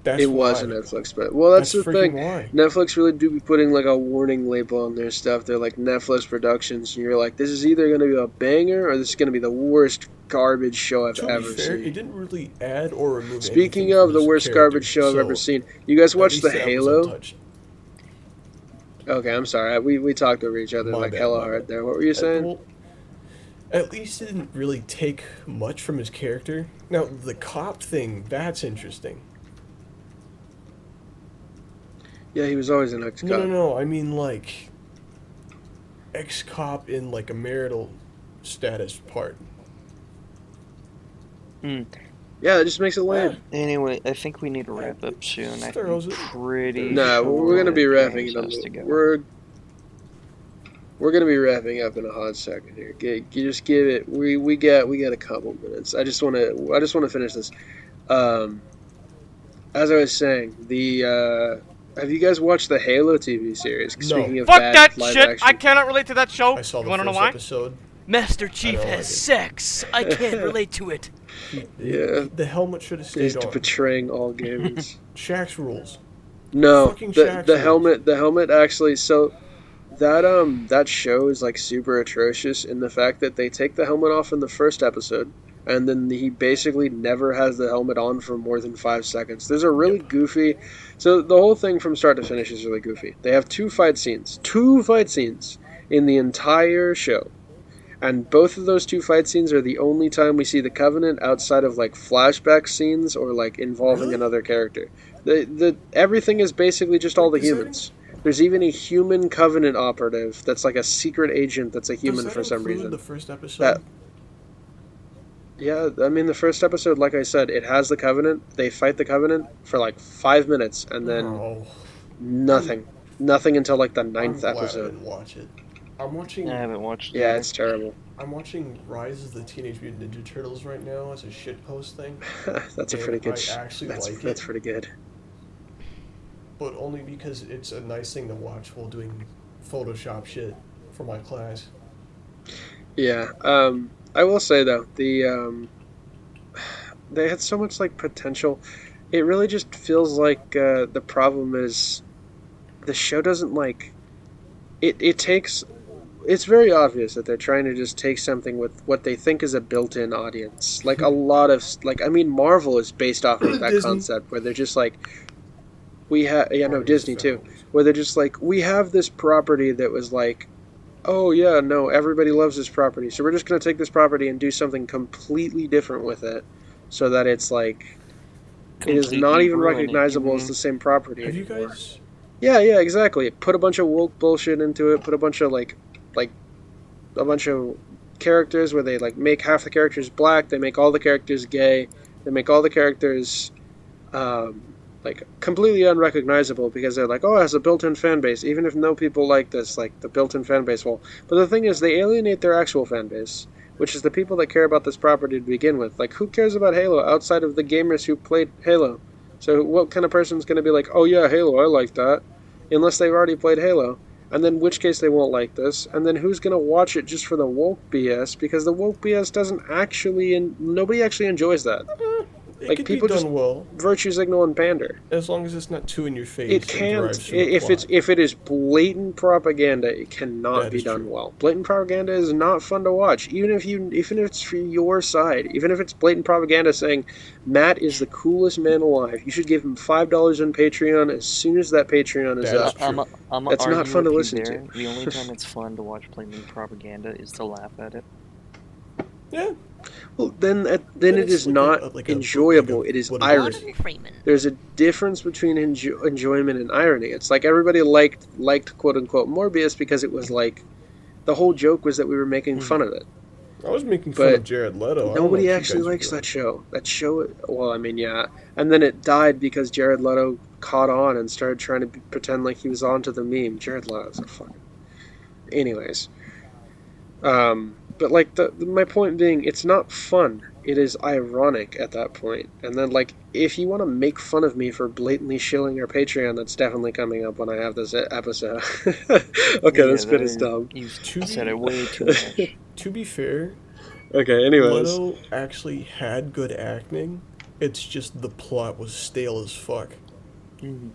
That's It was why. a Netflix, but well, that's the freaking thing. why. Netflix really do be putting like a warning label on their stuff. They're like Netflix Productions, and you're like, this is either going to be a banger or this is going to be the worst garbage show I've To be ever fair, it seen. didn't really add or remove Speaking anything of from the his worst character, garbage show I've so ever seen, you guys at watched least the that was Halo? untouched. Okay, I'm sorry. We talked over each other My like bad, hella my hard bad. there. What were you saying? Well, at least it didn't really take much from his character. Now, the cop thing, that's interesting. Yeah, he was always an ex-cop. No, I mean, like, ex-cop in, like, a marital status part. Yeah, it just makes it lame. Anyway, I think we need to wrap up soon. I Throws think it. pretty No, sure we're gonna be that wrapping James it up. has to go. We're gonna be wrapping up in a hot second here. You just give it. We got a couple minutes. I just wanna finish this. As I was saying, have you guys watched the Halo TV series? No. Speaking of Fuck bad that live shit! action. I cannot relate to that show. I saw You the wanna know first why? episode. Master Chief don't has like it. sex. I can't relate to it. Yeah. The helmet should have He's stayed on. betraying all gamers. Shaq's rules. No, Fucking the Shaq's helmet actually. So that show is like super atrocious in the fact that they take the helmet off in the first episode, and then he basically never has the helmet on for more than 5 seconds. There's a really goofy. So the whole thing from start to finish is really goofy. They have two fight scenes in the entire show. And both of those two fight scenes are the only time we see the Covenant outside of like flashback scenes or like involving Really? another character. The everything is basically just all the Is that- humans. There's even a human Covenant operative that's like a secret agent that's a human Does that for some include reason. the first episode? That- Yeah, I mean the first episode, like I said, it has the Covenant. They fight the Covenant for like 5 minutes and then Oh, nothing until like the I'm ninth glad I episode. didn't watch it. I'm watching. I haven't watched it. Yeah, it's terrible. I'm watching Rise of the Teenage Mutant Ninja Turtles right now as a shitpost thing, That's a and pretty good. I actually That's like that's it, pretty good. but only because it's a nice thing to watch while doing Photoshop shit for my class. Yeah. I will say though, they had so much like potential. It really just feels like the problem is the show doesn't like it takes. It's very obvious that they're trying to just take something with what they think is a built-in audience. Like a lot of like I mean Marvel is based off of that Disney. concept where they're just like Disney too, found. where they're just like, we have this property that was like, oh yeah, no, everybody loves this property, so we're just going to take this property and do something completely different with it, so that it's like, it is not Completely even ruin it. recognizable as the same property Have you anymore. guys? Yeah, exactly. Put a bunch of woke bullshit into it. Put a bunch of like a bunch of characters where they like make half the characters black. They make all the characters gay. They make all the characters like completely unrecognizable because they're like, oh, it has a built-in fan base. Even if no people like this, like the built-in fan base will. But the thing is, they alienate their actual fan base, which is the people that care about this property to begin with. Like, who cares about Halo outside of the gamers who played Halo? So what kind of person's going to be like, oh yeah, Halo, I like that, unless they've already played Halo? And then, in which case, they won't like this. And then, who's going to watch it just for the woke BS? Because the woke BS doesn't actually, and nobody actually enjoys that. It Like, could people be just done well, virtue signal and pander. as long as it's not too in your face. It and can't. drives through the If plot. it is blatant propaganda, it cannot That be is done true. well. Blatant propaganda is not fun to watch, even if it's for your side. Even if it's blatant propaganda saying Matt is the coolest man alive, you should give him $5 on Patreon as soon as that Patreon is That up. is true. I'm That's not argue fun to with listen you there. to. The only time it's fun to watch blatant propaganda is to laugh at it. Yeah. Well, then it it's is like not like a- enjoyable. like a- It is what it irony. is. Gordon Freeman. There's a difference between enjoyment and irony. It's like everybody liked quote unquote Morbius because it was like the whole joke was that we were making fun of it. I was making fun But of Jared Leto. I don't know nobody what you actually guys were likes doing. that show. That show, well, I mean, yeah. And then it died because Jared Leto caught on and started trying to pretend like he was onto the meme. Jared Leto's a fucking. Anyways, but like my point being, it's not fun. It is ironic at that point. And then like, if you want to make fun of me for blatantly shilling your Patreon, that's definitely coming up when I have this episode. Okay, Yeah, this bit is dumb. You've To said be- it way too much. To be fair, Okay, anyways. Leto actually had good acting. It's just the plot was stale as fuck. Mhm.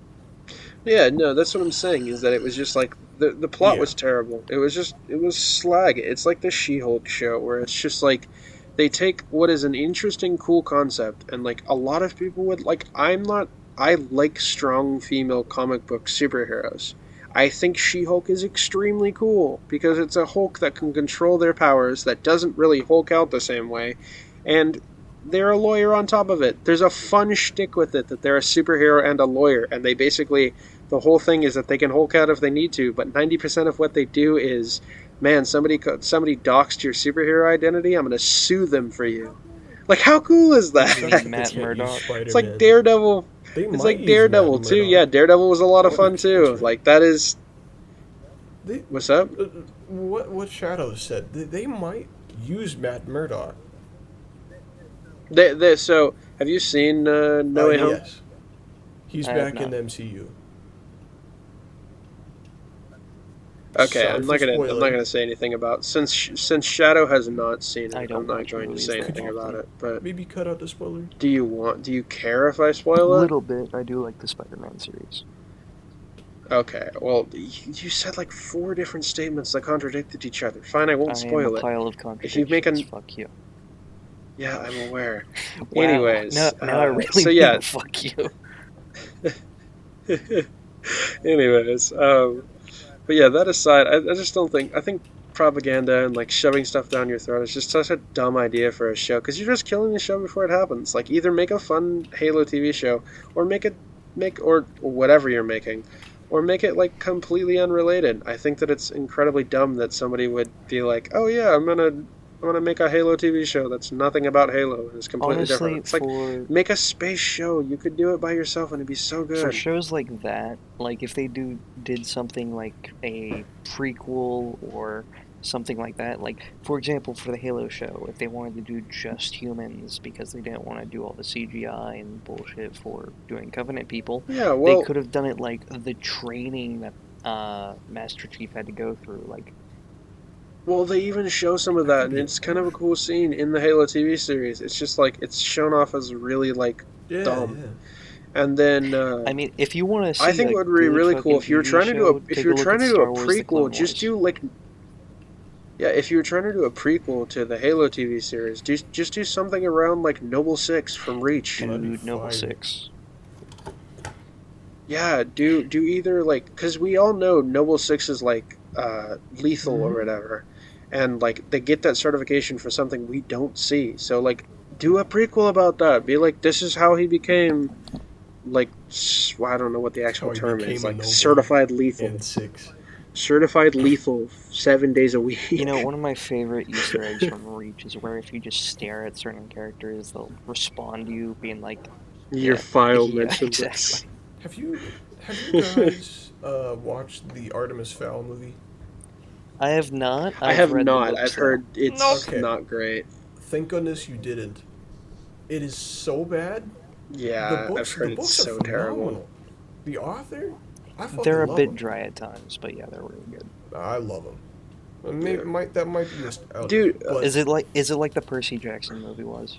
Yeah, no, that's what I'm saying, is that it was just like, the plot Yeah. was terrible. It was slag. It's like the She-Hulk show, where it's just like, they take what is an interesting, cool concept, and like, a lot of people would, like, I like strong female comic book superheroes. I think She-Hulk is extremely cool, because it's a Hulk that can control their powers, that doesn't really Hulk out the same way, and they're a lawyer on top of it. There's a fun shtick with it that they're a superhero and a lawyer, and they basically, the whole thing is that they can Hulk out if they need to, but 90% of what they do is, man, somebody doxed your superhero identity, I'm going to sue them for you. Like, how cool is You Sucks mean that? that Matt they can't use Murdock? Spider-Man. It's like Daredevil. They It's might like use Daredevil Matt too. Murdock. Yeah, Daredevil was a lot of What fun if- too. that's right. Like, that is, They, what's up? what Shadow said. They might use Matt Murdock. So, have you seen No Way Home? Yes. He's I have back in not. the MCU. Okay, Sorry I'm for not spoiling. gonna say anything about, since Shadow has not seen it. I don't I'm not watch going to movies say that anything about often. it. But Maybe cut out the spoiler. do you care if I A spoil it? little bit. I do like the Spider-Man series. Okay, well, you said like 4 different statements that contradicted each other. Fine, I won't I am spoil a it. pile of If you make contradictions. an, Fuck you. yeah, I'm aware. Wow. Anyways, now I really so mean yeah. fuck you. Anyways, but yeah, that aside, I just don't think, I think propaganda and like shoving stuff down your throat is just such a dumb idea for a show, because you're just killing the show before it happens. Like, either make a fun Halo TV show, or or whatever you're making, or make it like completely unrelated. I think that it's incredibly dumb that somebody would be like, oh yeah, I'm gonna make a Halo TV show that's nothing about Halo and is completely Honestly, different. It's like, for make a space show. You could do it by yourself and it'd be so for good. shows like that, like if they did something like a prequel or something like that, like for example for the Halo show, if they wanted to do just humans because they didn't want to do all the CGI and bullshit for doing Covenant people, Yeah, well, they could have done it like the training that Master Chief had to go through, like well, they even show some of that, and it's kind of a cool scene in the Halo TV series. It's just like, it's shown off as really like Yeah, dumb. yeah. And then I mean, if you want to see I think a it would be good really cool fucking if you were TV trying to do show, a take look at Star Wars: The Clone prequel, just Wars. do like, yeah, if you were trying to do a prequel to the Halo TV series, just do something around like Noble Six from Reach. That'd be Dude, Noble fire. 6. Yeah, do either like because we all know Noble Six is like lethal or Mm-hmm. whatever, and like they get that certification for something we don't see. So like, do a prequel about that. Be like, this is how he became like well, I don't know what the That's how actual he term is, became a like noble. certified lethal, And 6. certified lethal 7 days a You week. know, one of my favorite Easter eggs from Reach is where if you just stare at certain characters, they'll respond to you being like, Your yeah, file yeah, mentioned exactly. this. Have you guys watched the Artemis Fowl movie? I have not. I I've have read the not. I've books though. heard it's Nope. Okay, not great. thank goodness you didn't. It is so bad. The Yeah, I've books the heard it's books are so terrible. phenomenal. The author, I They're fucking a love bit him. dry at times, but yeah, they're really good. I love him. Yeah. That might be nostalgia, Dude, but Is it like the Percy Jackson movie was?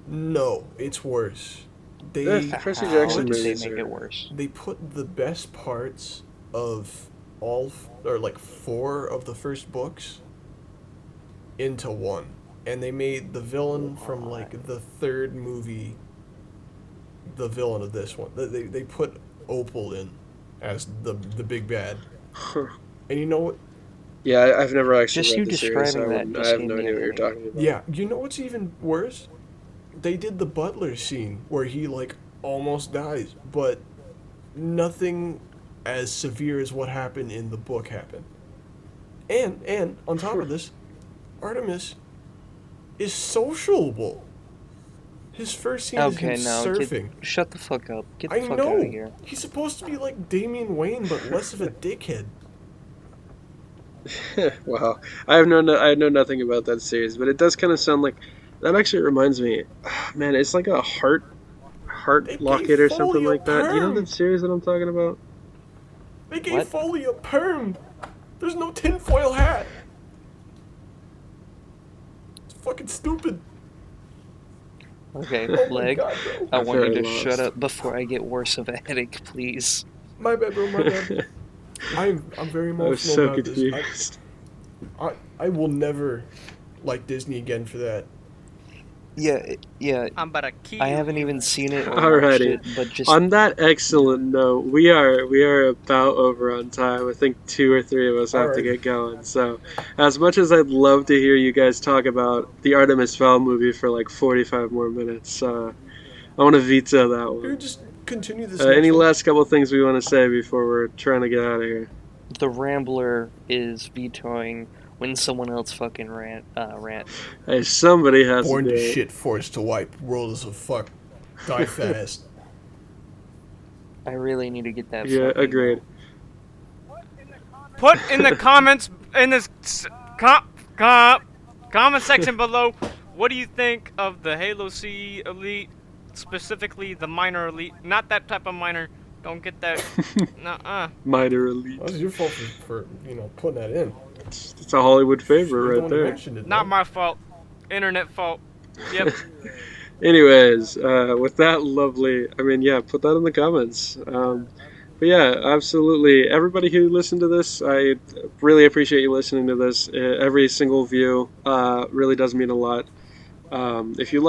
no, it's worse. the They Percy How Jackson put did they movies make it are. worse? they put the best parts of or like 4 of the first books into one, and they made the villain from Why? like the third movie the villain of this one. They put Opal in as the big bad, and you know what? Yeah, I've never actually Just read you the series, so describing that I just have gave no me a idea what you're headache. talking about. Yeah, you know what's even worse? They did the butler scene where he like almost dies, but nothing as severe as what happened in the book happened. And on top of this, Artemis is sociable. His first scene is him Okay, no, surfing. shut the fuck up. Get the I fuck out of know. here. He's supposed to be like Damian Wayne, but less of a dickhead. Wow, I know nothing about that series, but it does kind of sound like that. Actually reminds me, man, it's like a heart They gave locket or something Foley a like that. Do you know that perm. series that I'm talking about? They gave What? Foley a perm. There's no tinfoil hat. It's fucking stupid. Okay, Oh my Leg, god, bro. I I'm want you very to shut lost. up before I get worse of a headache, please. My bad, bro. My bad. I'm very I was emotional so about this. confused. I will never like Disney again for that. Yeah, I'm about to kill I haven't you. even seen it or watched Alrighty. it, but just On that excellent note, we are about over on time. I think 2 or 3 of us All have to right. get going. So, as much as I'd love to hear you guys talk about the Artemis Fowl movie for like 45 more minutes, I want to veto that Here, one. just continue this next Any one. last couple things we want to say before we're trying to get out of here? the Rambler is vetoing when someone else fucking rant. Hey, somebody has Born to to do it. shit, forced to wipe. World is a fuck. Die fast. I really need to get that Yeah, fucking agreed. Put in the comments in this comment section below. What do you think of the Halo C Elite, specifically the minor elite? Not that type of minor. Don't get that. Nuh-uh. Minor That elite. was your fault for putting that in. It's a Hollywood You're favorite the right one who there. mentioned it. Not man. my fault. Internet fault. Yep. Anyways, with that lovely, I mean, yeah, put that in the comments. But yeah, absolutely. Everybody who listened to this, I really appreciate you listening to this. Every single view really does mean a lot. If you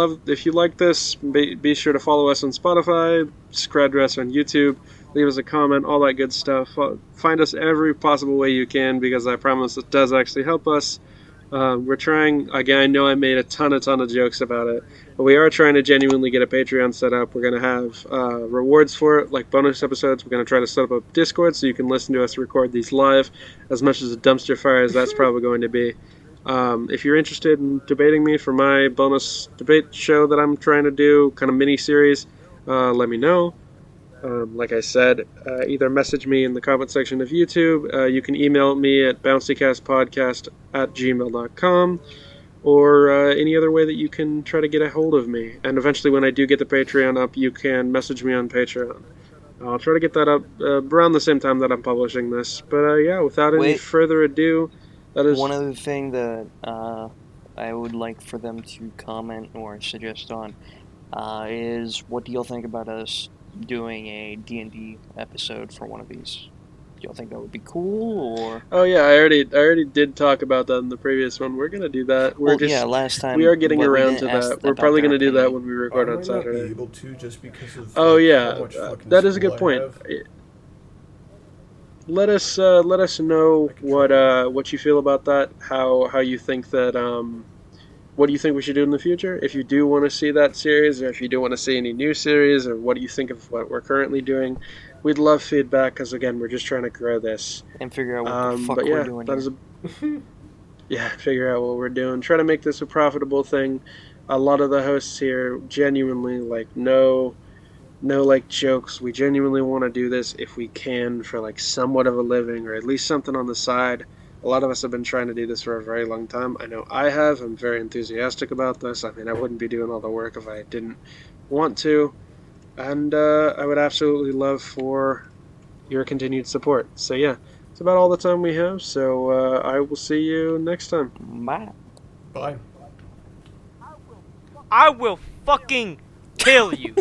like this, be sure to follow us on Spotify, subscribe to us on YouTube, leave us a comment, all that good stuff. Find us every possible way you can because I promise it does actually help us. We're trying again. I know I made a ton of jokes about it, but we are trying to genuinely get a Patreon set up. We're gonna have rewards for it, like bonus episodes. We're gonna try to set up a Discord so you can listen to us record these live. As much as a dumpster fire as that's probably going to be. If you're interested in debating me for my bonus debate show that I'm trying to do, kind of mini series, let me know. Like I said, either message me in the comment section of YouTube. You can email me at BouncyCastPodcast@gmail.com or any other way that you can try to get a hold of me. And eventually, when I do get the Patreon up, you can message me on Patreon. I'll try to get that up around the same time that I'm publishing this. But yeah, without any Wait, further ado, that is. one other thing that I would like for them to comment or suggest on is what do y'all think about us doing a D&D episode for one of these? y'all think that would be cool, or? Oh yeah, I already did talk about that in the previous one. We're gonna do that. Well, yeah, last We time are getting we around didn't to ask that. We're about probably their gonna do that opinion. when we I record on might not be Saturday. able to just because of Oh like how yeah, much fucking that is a school good I point. have. Let us know I could try. what you feel about that. How you think that what do you think we should do in the future? If you do want to see that series, or if you do want to see any new series, or what do you think of what we're currently doing? We'd love feedback because again, we're just trying to grow this. And figure out what the But fuck we're yeah, doing that here. is a yeah. Figure out what we're doing. Try to make this a profitable thing. A lot of the hosts here genuinely like no like jokes. We genuinely want to do this if we can for like somewhat of a living or at least something on the side. A lot of us have been trying to do this for a very long time. I know I have. I'm very enthusiastic about this. I mean, I wouldn't be doing all the work if I didn't want to. And I would absolutely love for your continued support. So, yeah, it's about all the time we have. So, I will see you next time. Bye. Bye. I will fucking kill you.